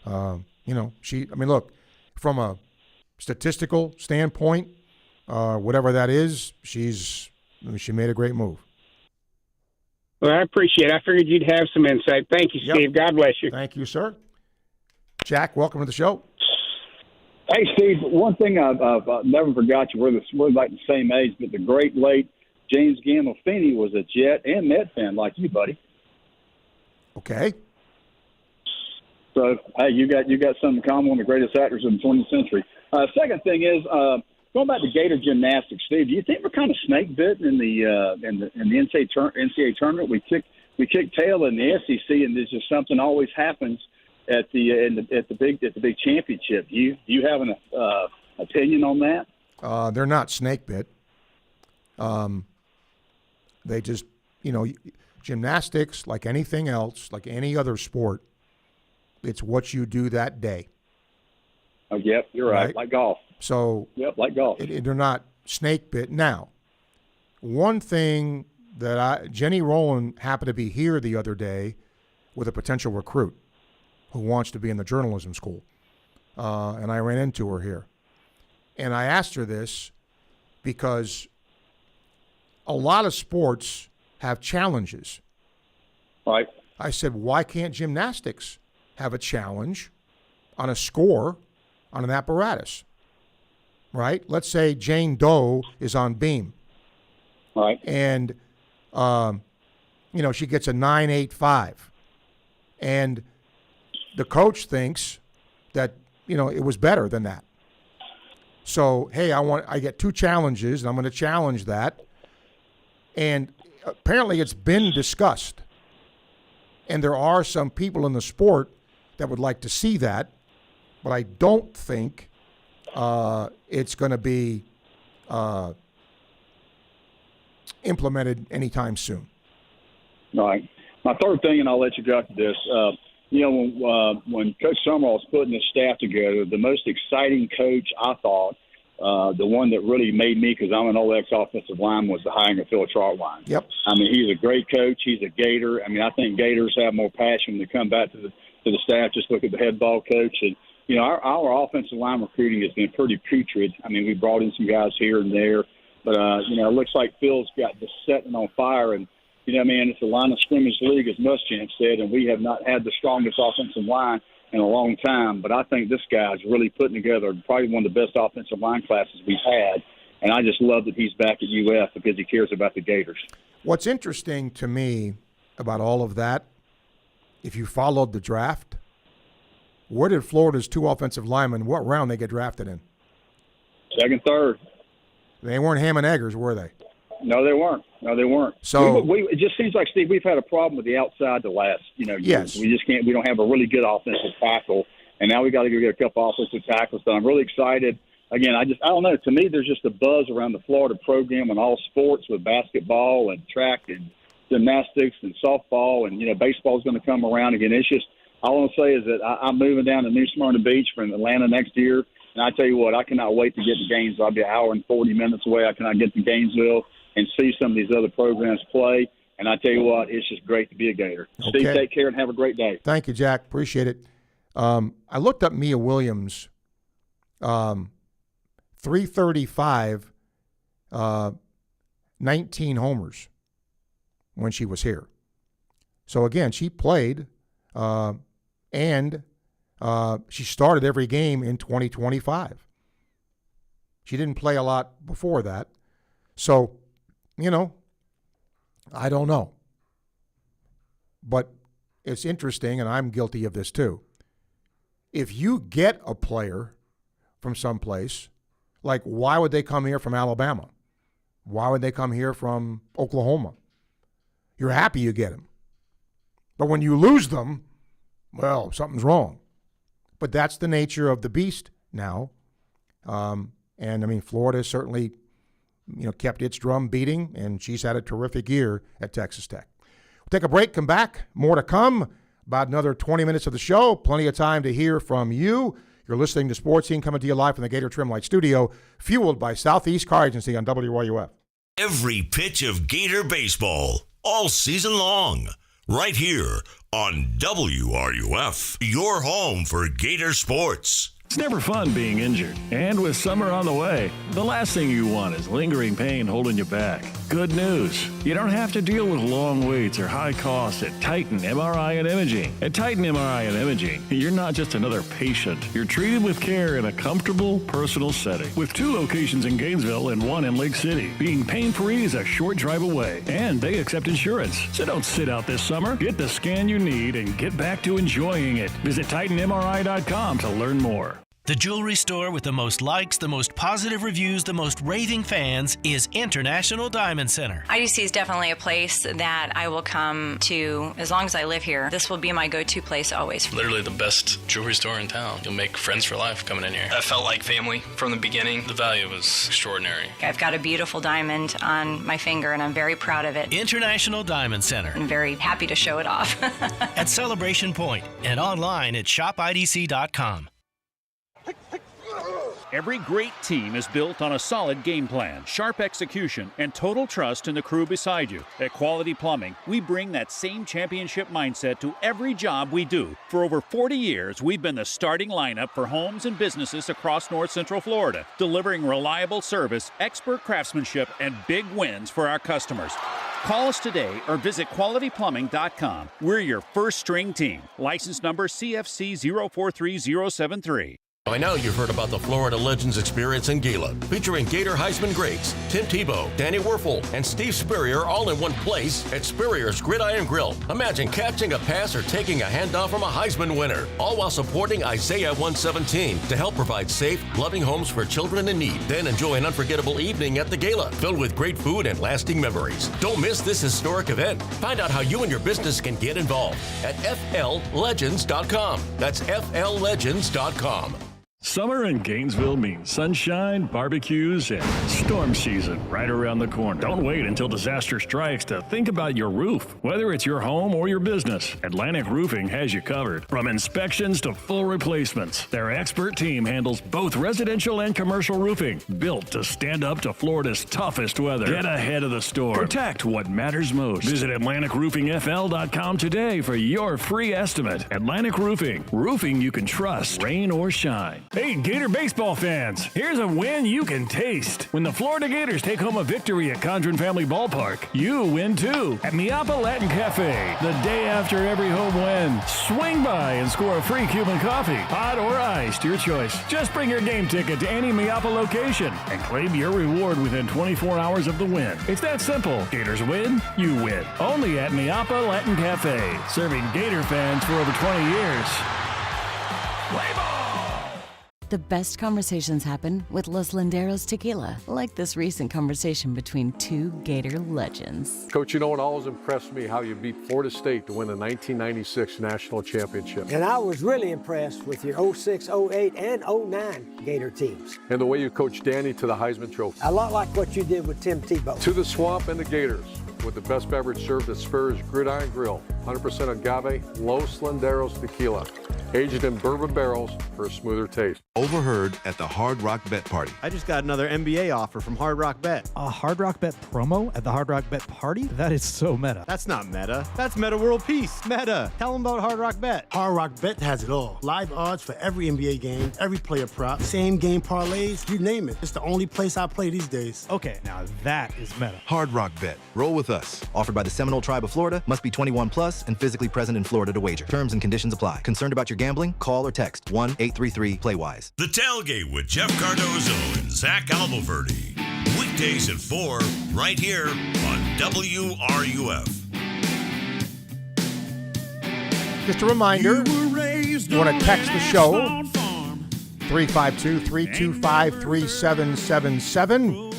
look, from a statistical standpoint, whatever that is, she made a great move. Well, I appreciate it. I figured you'd have some insight. Thank you, Steve. Yep. God bless you. Thank you, sir. Jack, welcome to the show. Hey, Steve, one thing I've never forgot you. We're like the same age, but the great late James Gandolfini was a Jet and Met fan like you, buddy. Okay. So, hey, you got something in common, one of the greatest actors in the 20th century. Second thing is, going back to Gator gymnastics, Steve, do you think we're kind of snake bitten in the NCAA tournament? We kick tail in the SEC, and there's just something always happens at the big championship. Do you have an opinion on that? They're not snake bit. They just Gymnastics, like anything else, like any other sport, it's what you do that day. Oh, yep, you're right. Like golf. So, yep, like golf. They're not snake bit. Now, one thing that Jenny Rowland happened to be here the other day with a potential recruit who wants to be in the journalism school. And I ran into her here. And I asked her this because a lot of sports have challenges. Right. I said, why can't gymnastics have a challenge on a score on an apparatus? Right? Let's say Jane Doe is on beam. Right. And, she gets a 9.85. And the coach thinks that, it was better than that. So, hey, I get 2 challenges, and I'm going to challenge that. And apparently it's been discussed. And there are some people in the sport that would like to see that, but I don't think it's going to be implemented anytime soon. Right. My third thing, and I'll let you go after this, when Coach Summerall was putting his staff together, the most exciting coach, I thought, the one that really made me, because I'm an old ex-offensive lineman, was the hiring of Phil Trotwine. Yep. I mean, he's a great coach. He's a Gator. I mean, I think Gators have more passion when they come back to the staff. Just look at the head ball coach. And, our offensive line recruiting has been pretty putrid. I mean, we brought in some guys here and there. But, it looks like Phil's got this setting on fire. And, it's a line of scrimmage league, as Muschamp said, and we have not had the strongest offensive line in a long time. But I think this guy's really putting together probably one of the best offensive line classes we've had. And I just love that he's back at UF because he cares about the Gators. What's interesting to me about all of that, if you followed the draft, where did Florida's 2 offensive linemen, what round they get drafted in? Second, third. They weren't ham and eggers, were they? No, they weren't. So it just seems like, Steve, we've had a problem with the outside the last, yes. years. We just can't. We don't have a really good offensive tackle, and now we got to go get a couple offensive tackles. So I'm really excited. Again, I don't know. To me, there's just a buzz around the Florida program on all sports with basketball and track and gymnastics and softball, and baseball is going to come around again. It's just all I want to say is that I'm moving down to New Smyrna Beach from Atlanta next year, and I tell you what, I cannot wait to get to Gainesville. I'll be an hour and 40 minutes away. I cannot get to Gainesville and see some of these other programs play. And I tell you what, it's just great to be a Gator. Okay. Steve, take care and have a great day. Thank you, Jack. Appreciate it. I looked up Mia Williams, 335, 19 homers when she was here. So, again, she played, and she started every game in 2025. She didn't play a lot before that. So, I don't know. But it's interesting, and I'm guilty of this too. If you get a player from someplace, like why would they come here from Alabama? Why would they come here from Oklahoma? You're happy you get them. But when you lose them, well, something's wrong. But that's the nature of the beast now. Florida certainly kept its drum beating, and she's had a terrific year at Texas Tech. We'll take a break, come back. More to come. About another 20 minutes of the show. Plenty of time to hear from you. You're listening to Sports Scene, coming to you live from the Gator Trim Light Studio, fueled by Southeast Car Agency on WRUF. Every pitch of Gator baseball, all season long, right here on WRUF, your home for Gator Sports. It's never fun being injured. And with summer on the way, the last thing you want is lingering pain holding you back. Good news. You don't have to deal with long waits or high costs at Titan MRI and Imaging. At Titan MRI and Imaging, you're not just another patient. You're treated with care in a comfortable, personal setting. With 2 locations in Gainesville and 1 in Lake City. Being pain-free is a short drive away. And they accept insurance. So don't sit out this summer. Get the scan you need and get back to enjoying it. Visit TitanMRI.com to learn more. The jewelry store with the most likes, the most positive reviews, the most raving fans is International Diamond Center. IDC is definitely a place that I will come to as long as I live here. This will be my go-to place always. Literally the best jewelry store in town. You'll make friends for life coming in here. I felt like family from the beginning. The value was extraordinary. I've got a beautiful diamond on my finger, and I'm very proud of it. International Diamond Center. I'm very happy to show it off. At Celebration Point and online at shopidc.com. Every great team is built on a solid game plan, sharp execution, and total trust in the crew beside you. At Quality Plumbing, we bring that same championship mindset to every job we do. For over 40 years, we've been the starting lineup for homes and businesses across North Central Florida, delivering reliable service, expert craftsmanship, and big wins for our customers. Call us today or visit qualityplumbing.com. We're your first string team. License number CFC 043073. By now, you've heard about the Florida Legends experience in Gila, featuring Gator Heisman greats Tim Tebow, Danny Werfel, and Steve Spurrier all in one place at Spurrier's Gridiron Grill. Imagine catching a pass or taking a handoff from a Heisman winner, all while supporting Isaiah 117 to help provide safe, loving homes for children in need. Then enjoy an unforgettable evening at the Gala, filled with great food and lasting memories. Don't miss this historic event. Find out how you and your business can get involved at FLLegends.com. That's FLLegends.com. Summer in Gainesville means sunshine, barbecues, and storm season right around the corner. Don't wait until disaster strikes to think about your roof. Whether it's your home or your business, Atlantic Roofing has you covered. From inspections to full replacements, their expert team handles both residential and commercial roofing, built to stand up to Florida's toughest weather. Get ahead of the storm. Protect what matters most. Visit AtlanticRoofingFL.com today for your free estimate. Atlantic Roofing. Roofing you can trust, rain or shine. Hey, Gator baseball fans, here's a win you can taste. When the Florida Gators take home a victory at Condren Family Ballpark, you win too at Miapa Latin Cafe. The day after every home win, swing by and score a free Cuban coffee, hot or iced, your choice. Just bring your game ticket to any Miapa location and claim your reward within 24 hours of the win. It's that simple. Gators win, you win. Only at Miapa Latin Cafe, serving Gator fans for over 20 years. Play ball! The best conversations happen with Los Linderos tequila, like this recent conversation between two Gator legends. Coach, you know what always impressed me, how you beat Florida State to win the 1996 national championship. And I was really impressed with your 06, 08, and 09 Gator teams. And the way you coached Danny to the Heisman Trophy. A lot like what you did with Tim Tebow. To the Swamp and the Gators, with the best beverage served at Spurrier's Gridiron Grill, 100% agave Los Linderos tequila, aged in bourbon barrels for a smoother taste. Overheard at the Hard Rock Bet Party. I just got another NBA offer from Hard Rock Bet. A Hard Rock Bet promo at the Hard Rock Bet Party? That is so meta. That's not meta. That's Meta World Peace. Meta. Tell them about Hard Rock Bet. Hard Rock Bet has it all. Live odds for every NBA game, every player prop, same game parlays, you name it. It's the only place I play these days. Okay, now that is meta. Hard Rock Bet. Roll with us. Offered by the Seminole Tribe of Florida. Must be 21 plus and physically present in Florida to wager. Terms and conditions apply. Concerned about your gambling? Call or text 1-833-PLAY-WISE. The Tailgate with Jeff Cardozo and Zach Almoverdi. Weekdays at 4, right here on WRUF. Just a reminder, you want to text the show, 352-325-3777.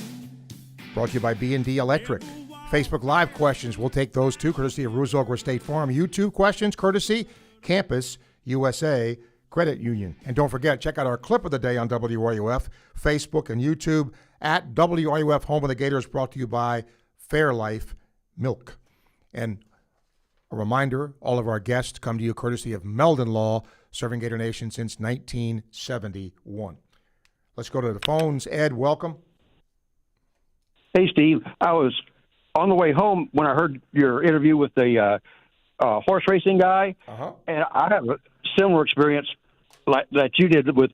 Brought to you by B&D Electric. Facebook Live questions, we'll take those too, courtesy of Ruse-Ogra State Farm. YouTube questions, courtesy Campus USA Credit Union. And don't forget, check out our clip of the day on WRUF, Facebook and YouTube at WRUF Home of the Gators, brought to you by Fairlife Milk. And a reminder, all of our guests come to you courtesy of Meldon Law, serving Gator Nation since 1971. Let's go to the phones. Ed, welcome. Hey, Steve. I was on the way home when I heard your interview with the horse racing guy, and I have a similar experience like that you did with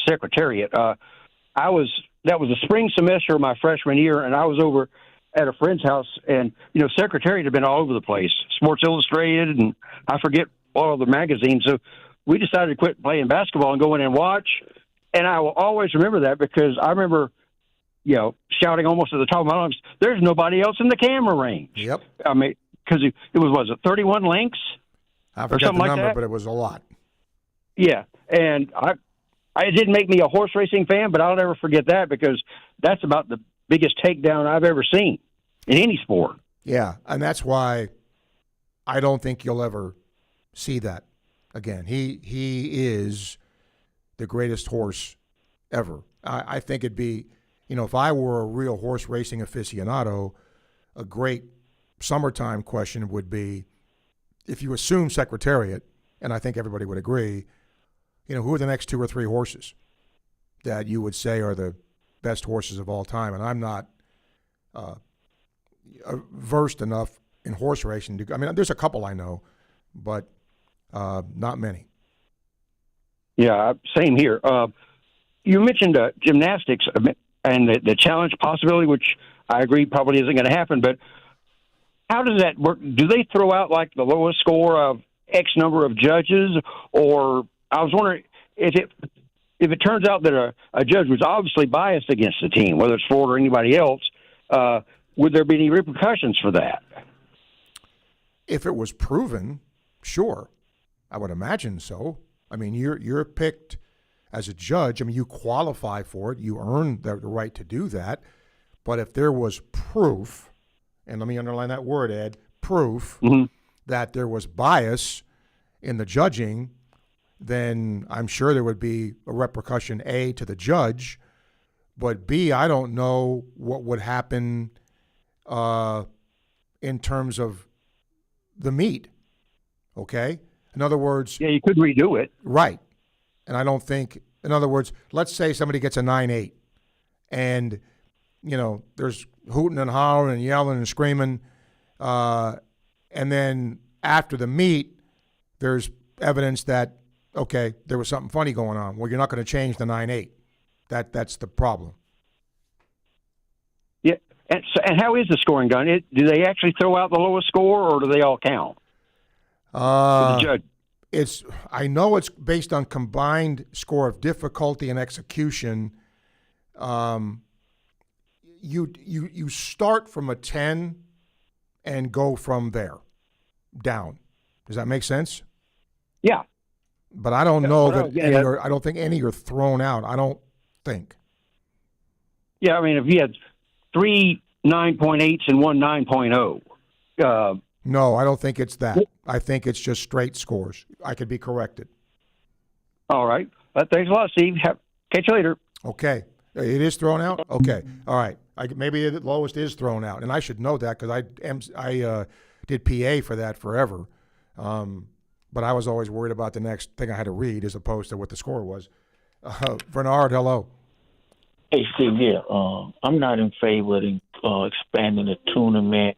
Secretariat. That was the spring semester of my freshman year, and I was over at a friend's house, and Secretariat had been all over the place, Sports Illustrated, and I forget all of the magazines. So we decided to quit playing basketball and go in and watch. And I will always remember that because I remember, shouting almost at the top of my lungs, "There's nobody else in the camera range." Yep. I mean, because it was 31 links? I forgot the number, but it was a lot. Yeah, and It didn't make me a horse racing fan, but I'll never forget that because that's about the biggest takedown I've ever seen in any sport. Yeah, and that's why I don't think you'll ever see that again. He is the greatest horse ever. I think it'd be, if I were a real horse racing aficionado, a great summertime question would be, if you assume Secretariat, and I think everybody would agree, who are the next 2 or 3 horses that you would say are the best horses of all time? And I'm not versed enough in horse racing. There's a couple I know, but not many. Yeah, same here. You mentioned gymnastics and the challenge possibility, which I agree probably isn't going to happen, but how does that work? Do they throw out like the lowest score of X number of judges? Or I was wondering if it turns out that a judge was obviously biased against the team, whether it's Ford or anybody else, would there be any repercussions for that? If it was proven, sure. I would imagine so. You're picked as a judge. You qualify for it. You earn the right to do that. But if there was proof, and let me underline that word, Ed, proof that there was bias in the judging, then I'm sure there would be a repercussion, A, to the judge, but B, I don't know what would happen in terms of the meet, okay? In other words... Yeah, you could redo it. Right. And I don't think... In other words, let's say somebody gets a 9-8, and, there's hooting and hollering and yelling and screaming, and then after the meet, there's evidence that, okay, there was something funny going on. Well, you're not going to change the 9-8. That's the problem. Yeah, and how is the scoring done? Do they actually throw out the lowest score, or do they all count? The judge. I know it's based on combined score of difficulty and execution. You start from a 10 and go from there down. Does that make sense? Yeah. But I don't know that I don't think any are thrown out. I don't think. Yeah, if you had 3 9.8s and 1 9.0. No, I don't think it's that. I think it's just straight scores. I could be corrected. All right. Thanks a lot, Steve. Catch you later. Okay. It is thrown out? Okay. All right. Maybe the lowest is thrown out. And I should know that because I did PA for that forever. But I was always worried about the next thing I had to read as opposed to what the score was. Bernard, hello. Hey, Steve, yeah. I'm not in favor of expanding the tournament.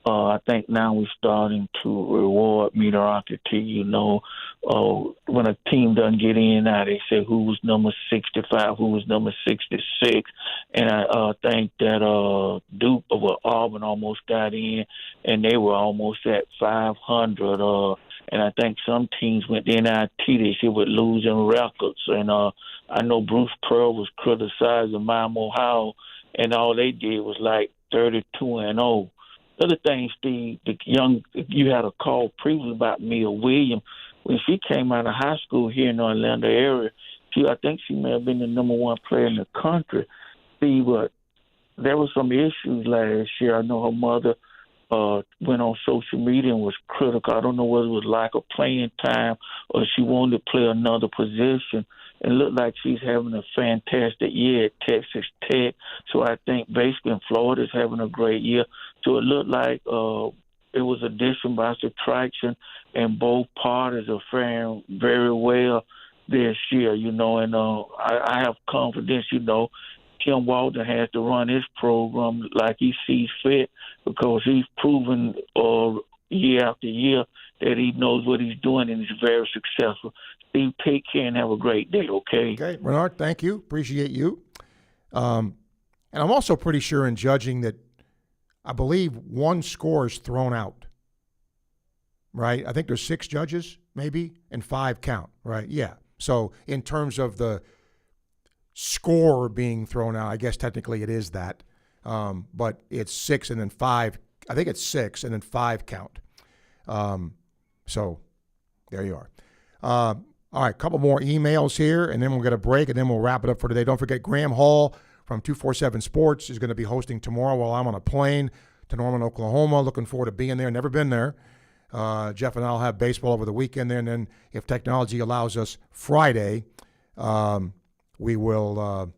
I think now we're starting to reward mediocrity. When a team doesn't get in, now they say who was number 65, who was number 66. And I think that Duke or Auburn almost got in, and they were almost at 500. And I think some teams went to NIT this year with losing records. And I know Bruce Pearl was criticizing Miami, Ohio, and all they did was like 32-0. The other thing, Steve, you had a call previously about Mia Williams. When she came out of high school here in the Orlando area, I think she may have been the number 1 player in the country. Steve, but there were some issues last year. I know her mother went on social media and was critical. I don't know whether it was lack of playing time or she wanted to play another position. It looked like she's having a fantastic year at Texas Tech. So I think basically in Florida is having a great year. So it looked like it was addition by subtraction, and both parties are faring very well this year, and I have confidence, Tim Walton has to run his program like he sees fit because he's proven year after year that he knows what he's doing and he's very successful. Steve, take care and have a great day, okay? Okay, Bernard, thank you. Appreciate you. And I'm also pretty sure in judging that I believe 1 score is thrown out, right? I think there's 6 judges maybe and 5 count, right? Yeah. So in terms of the score being thrown out, I guess technically it is that. But it's 6 and then 5. I think it's 6 and then 5 count. So there you are. All right, a couple more emails here, and then we'll get a break, and then we'll wrap it up for today. Don't forget, Graham Hall from 247 Sports is going to be hosting tomorrow while I'm on a plane to Norman, Oklahoma. Looking forward to being there. Never been there. Jeff and I will have baseball over the weekend there, and then if technology allows us, Friday, we will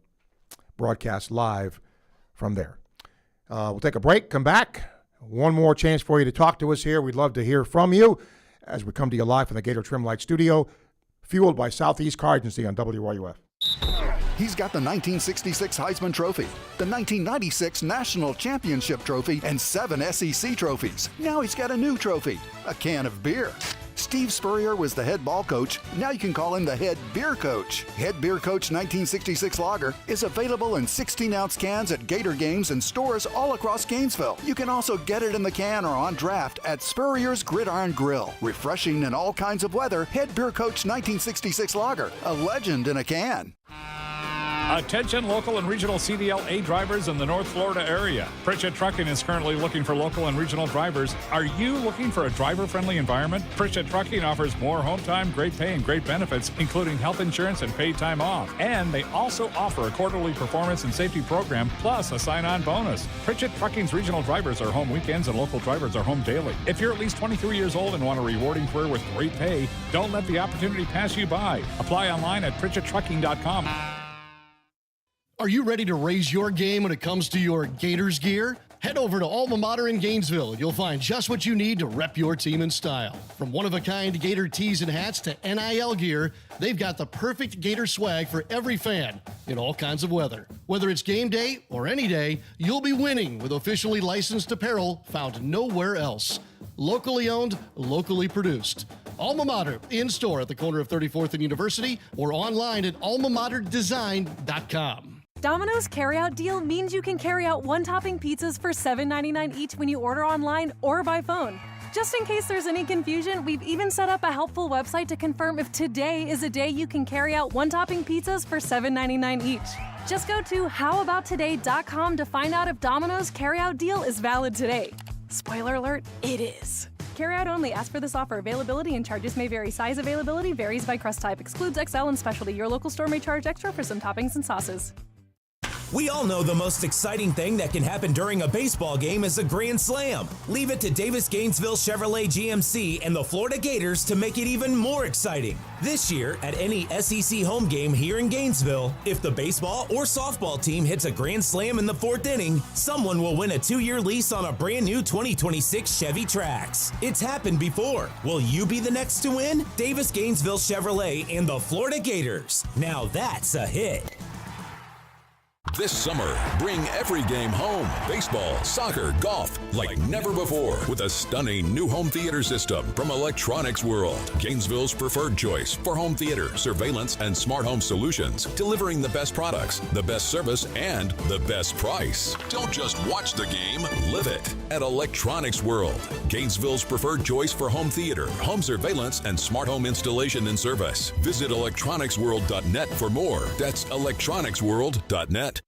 broadcast live from there. We'll take a break, come back. One more chance for you to talk to us here. We'd love to hear from you as we come to you live from the Gator Trim Light Studio, fueled by Southeast Car Agency on WRUF. He's got the 1966 Heisman Trophy, the 1996 National Championship Trophy, and 7 SEC trophies. Now he's got a new trophy, a can of beer. Steve Spurrier was the head ball coach. Now you can call him the head beer coach. Head Beer Coach 1966 Lager is available in 16-ounce cans at Gator games and stores all across Gainesville. You can also get it in the can or on draft at Spurrier's Gridiron Grill. Refreshing in all kinds of weather, Head Beer Coach 1966 Lager, a legend in a can. Attention local and regional CDL-A drivers in the North Florida area. Pritchett Trucking is currently looking for local and regional drivers. Are you looking for a driver-friendly environment? Pritchett Trucking offers more home time, great pay, and great benefits, including health insurance and paid time off. And they also offer a quarterly performance and safety program, plus a sign-on bonus. Pritchett Trucking's regional drivers are home weekends and local drivers are home daily. If you're at least 23 years old and want a rewarding career with great pay, don't let the opportunity pass you by. Apply online at PritchettTrucking.com. Are you ready to raise your game when it comes to your Gators gear? Head over to Alma Mater in Gainesville. You'll find just what you need to rep your team in style. From one-of-a-kind Gator tees and hats to NIL gear, they've got the perfect Gator swag for every fan in all kinds of weather. Whether it's game day or any day, you'll be winning with officially licensed apparel found nowhere else. Locally owned, locally produced. Alma Mater, in-store at the corner of 34th and University or online at almamaterdesign.com. Domino's carryout deal means you can carry out one-topping pizzas for $7.99 each when you order online or by phone. Just in case there's any confusion, we've even set up a helpful website to confirm if today is a day you can carry out one-topping pizzas for $7.99 each. Just go to howaboutoday.com to find out if Domino's carryout deal is valid today. Spoiler alert, it is. Carryout only. Ask for this offer. Availability and charges may vary. Size availability varies by crust type. Excludes XL and specialty. Your local store may charge extra for some toppings and sauces. We all know the most exciting thing that can happen during a baseball game is a grand slam. Leave it to Davis Gainesville Chevrolet GMC and the Florida Gators to make it even more exciting. This year, at any SEC home game here in Gainesville, if the baseball or softball team hits a grand slam in the 4th inning, someone will win a 2-year lease on a brand new 2026 Chevy Trax. It's happened before. Will you be the next to win? Davis Gainesville Chevrolet and the Florida Gators. Now that's a hit. This summer, bring every game home. Baseball, soccer, golf, like never before. With a stunning new home theater system from Electronics World. Gainesville's preferred choice for home theater, surveillance, and smart home solutions. Delivering the best products, the best service, and the best price. Don't just watch the game, live it. At Electronics World. Gainesville's preferred choice for home theater, home surveillance, and smart home installation and service. Visit electronicsworld.net for more. That's electronicsworld.net.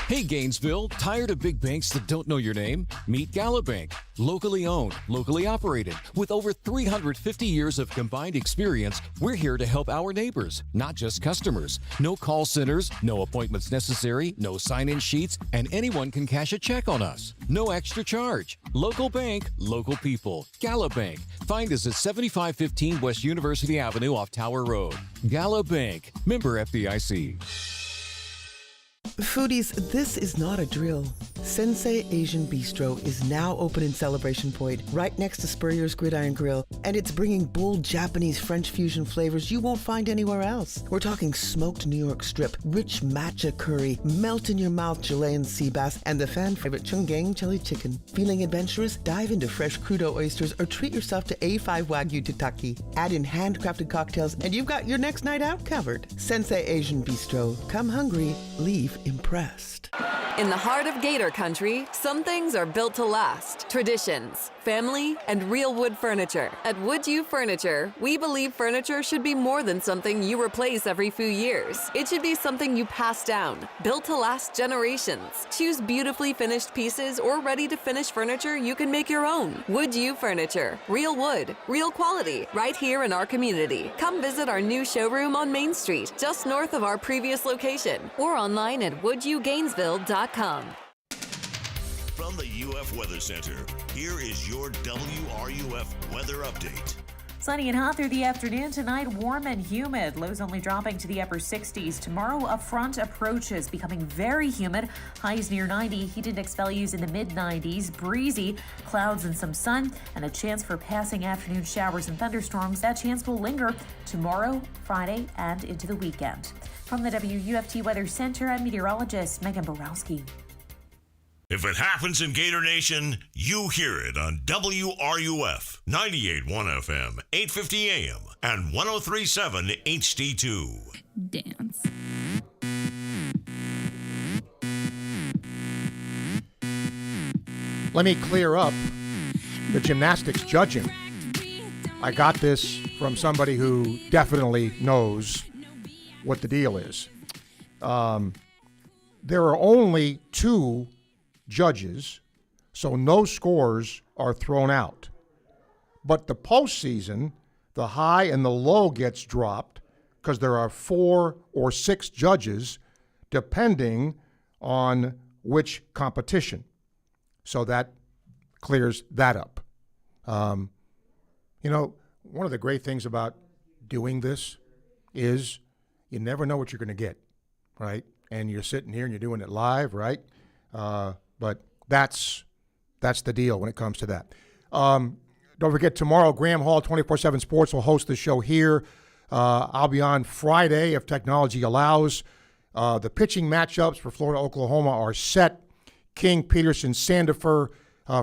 Hey Gainesville, tired of big banks that don't know your name? Meet Galabank. Locally owned, locally operated. With over 350 years of combined experience, we're here to help our neighbors, not just customers. No call centers, no appointments necessary, no sign-in sheets, and anyone can cash a check on us. No extra charge. Local bank, local people. Galabank. Find us at 7515 West University Avenue off Tower Road. Galabank. Member FDIC. Foodies, this is not a drill. Sensei Asian Bistro is now open in Celebration Point, right next to Spurrier's Gridiron Grill, and it's bringing bold Japanese French fusion flavors you won't find anywhere else. We're talking smoked New York strip, rich matcha curry, melt-in-your-mouth Chilean sea bass, and the fan-favorite Chunggang chili chicken. Feeling adventurous? Dive into fresh crudo oysters or treat yourself to A5 Wagyu tataki. Add in handcrafted cocktails, and you've got your next night out covered. Sensei Asian Bistro. Come hungry, leave impressed. In the heart of Gator Country, some things are built to last. Traditions. family, and real wood furniture. At Would You Furniture, we believe furniture should be more than something you replace every few years. It should be something you pass down, built to last generations. Choose beautifully finished pieces or ready-to-finish furniture you can make your own. Would You Furniture. Real wood, real quality, right here in our community. Come visit our new showroom on Main Street, just north of our previous location, or online at wouldyougainesville.com. From the UF Weather Center, here is your WRUF weather update. Sunny and hot through the afternoon tonight, warm and humid. Lows only dropping to the upper 60s. Tomorrow, a front approaches, becoming very humid. Highs near 90, heat index values in the mid-90s. Breezy, clouds and some sun, and a chance for passing afternoon showers and thunderstorms. That chance will linger tomorrow, Friday, and into the weekend. From the WUFT Weather Center, I'm meteorologist Megan Borowski. If it happens in Gator Nation, you hear it on WRUF 98.1 FM, 850 AM, and 103.7 HD2. Dance. Let me clear up the gymnastics judging. I got this from somebody who definitely knows what the deal is. There are only 2 judges, so no scores are thrown out. But the postseason, the high and the low gets dropped because there are 4 or 6 judges depending on which competition. So that clears that up. One of the great things about doing this is you never know what you're going to get, right? And you're sitting here and you're doing it live, right? But that's the deal when it comes to that. Don't forget, tomorrow, Graham Hall, 24/7 Sports, will host the show here. I'll be on Friday if technology allows. The pitching matchups for Florida, Oklahoma are set. King, Peterson, Sandifer,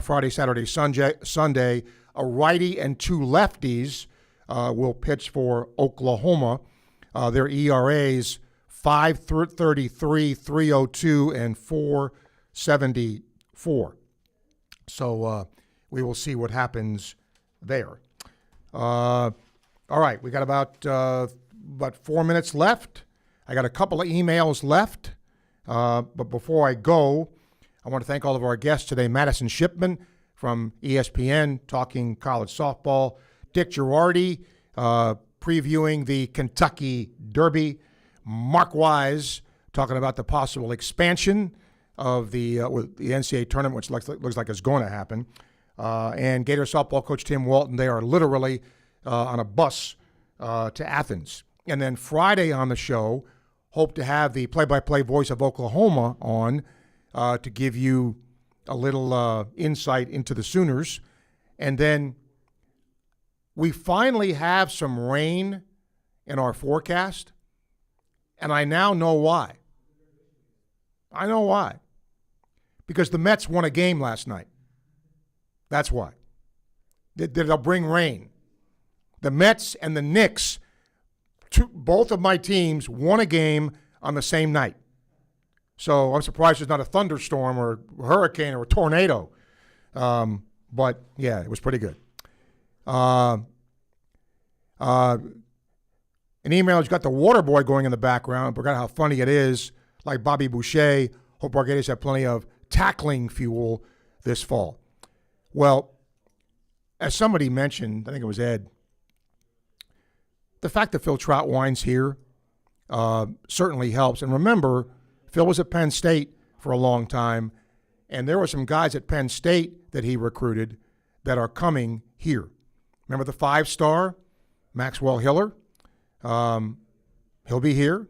Friday, Saturday, Sunday. A righty and 2 lefties will pitch for Oklahoma. Their ERAs, 5.33, 3.02, and 4.74. So we will see what happens there. All right, we got about 4 minutes left. I got a couple of emails left. But before I go, I want to thank all of our guests today. Madison Shipman from ESPN talking college softball. Dick Girardi previewing the Kentucky Derby. Mark Wise talking about the possible expansion of the NCAA tournament, which looks like it's going to happen. And Gator softball coach Tim Walton, they are literally on a bus to Athens. And then Friday on the show, hope to have the play-by-play voice of Oklahoma on to give you a little insight into the Sooners. And then we finally have some rain in our forecast, and I now know why. I know why. Because the Mets won a game last night. That's why. They'll bring rain. The Mets and the Knicks, both of my teams, won a game on the same night. So I'm surprised there's not a thunderstorm or a hurricane or a tornado. But, yeah, it was pretty good. An email has got the water boy going in the background. Forgot how funny it is. Like Bobby Boucher, hope our Gators have plenty of tackling fuel this fall. Well, as somebody mentioned, I think it was Ed, the fact that Phil Troutwine's here certainly helps. And remember, Phil was at Penn State for a long time, and there were some guys at Penn State that he recruited that are coming here. Remember the 5-star, Maxwell Hiller? He'll be here.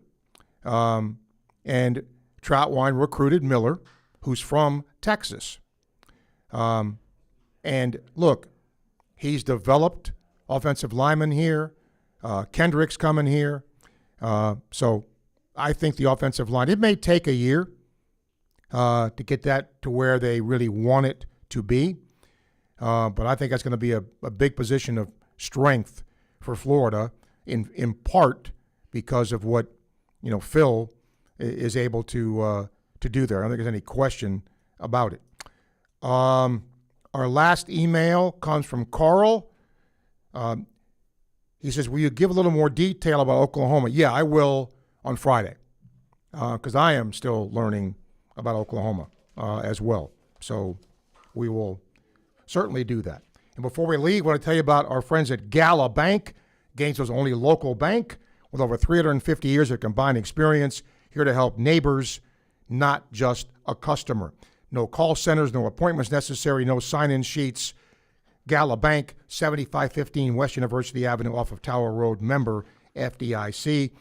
And Troutwine recruited Miller, who's from Texas. And look, he's developed offensive linemen here. Kendrick's coming here. So I think the offensive line, it may take a year to get that to where they really want it to be. But I think that's going to be a big position of strength for Florida, in part because of what Phil is able to do there. I don't think there's any question about it. Our last email comes from Carl. He says, will you give a little more detail about Oklahoma? Yeah, I will on Friday, because I am still learning about Oklahoma as well. So we will certainly do that. And before we leave, I want to tell you about our friends at Gala Bank, Gainesville's only local bank with over 350 years of combined experience, here to help neighbors, not just a customer. No call centers, no appointments necessary, no sign-in sheets. Gala Bank, 7515 West University Avenue off of Tower Road, member FDIC.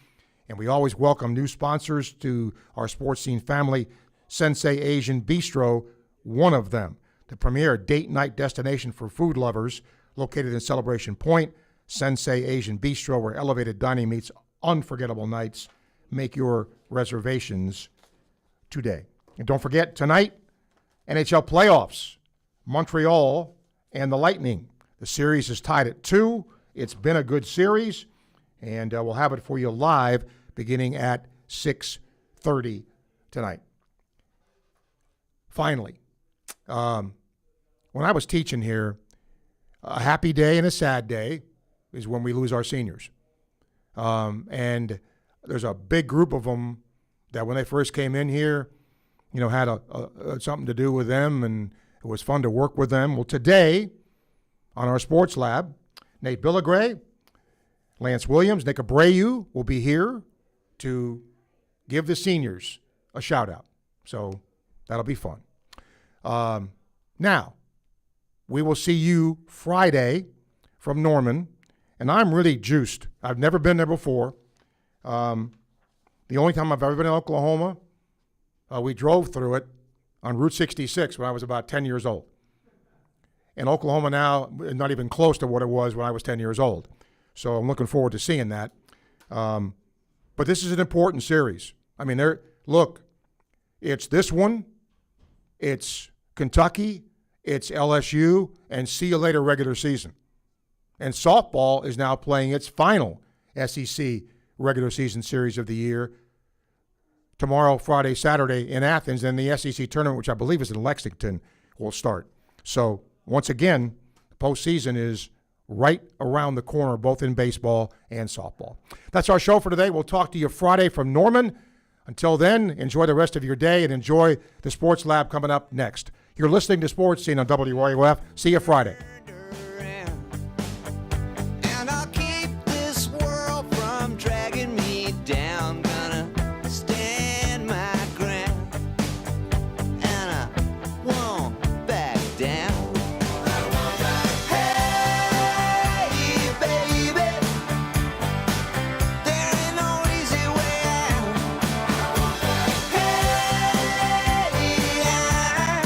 And we always welcome new sponsors to our sports scene family. Sensei Asian Bistro, one of them. The premier date night destination for food lovers, located in Celebration Point. Sensei Asian Bistro, where elevated dining meets unforgettable nights. Make your reservations today. And don't forget, tonight, NHL playoffs. Montreal and the Lightning. The series is tied at 2. It's been a good series, and we'll have it for you live beginning at 6:30 tonight. Finally, when I was teaching here, a happy day and a sad day is when we lose our seniors. And there's a big group of them that when they first came in here, had something to do with them, and it was fun to work with them. Well, today, on our sports lab, Nate Billigray, Lance Williams, Nick Abreu will be here to give the seniors a shout-out. So that'll be fun. Now, we will see you Friday from Norman, and I'm really juiced. I've never been there before. The only time I've ever been in Oklahoma, we drove through it on Route 66 when I was about 10 years old. And Oklahoma now is not even close to what it was when I was 10 years old. So I'm looking forward to seeing that. But this is an important series. I mean, it's this one, it's Kentucky, it's LSU, and see you later regular season. And softball is now playing its final SEC regular season series of the year. Tomorrow, Friday, Saturday in Athens, and the SEC tournament, which I believe is in Lexington, will start. So, once again, the postseason is right around the corner, both in baseball and softball. That's our show for today. We'll talk to you Friday from Norman. Until then, enjoy the rest of your day and enjoy the Sports Lab coming up next. You're listening to Sports Scene on WRUF. See you Friday. And I'll keep this world from dragging me down. Gonna stand my ground, and I won't back down. Hey, baby, there ain't no easy way out. Hey, I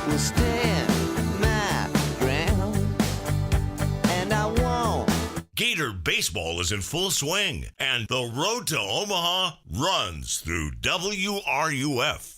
will stand my ground, and I won't. Gator baseball is in full swing, and the road to Omaha runs through WRUF.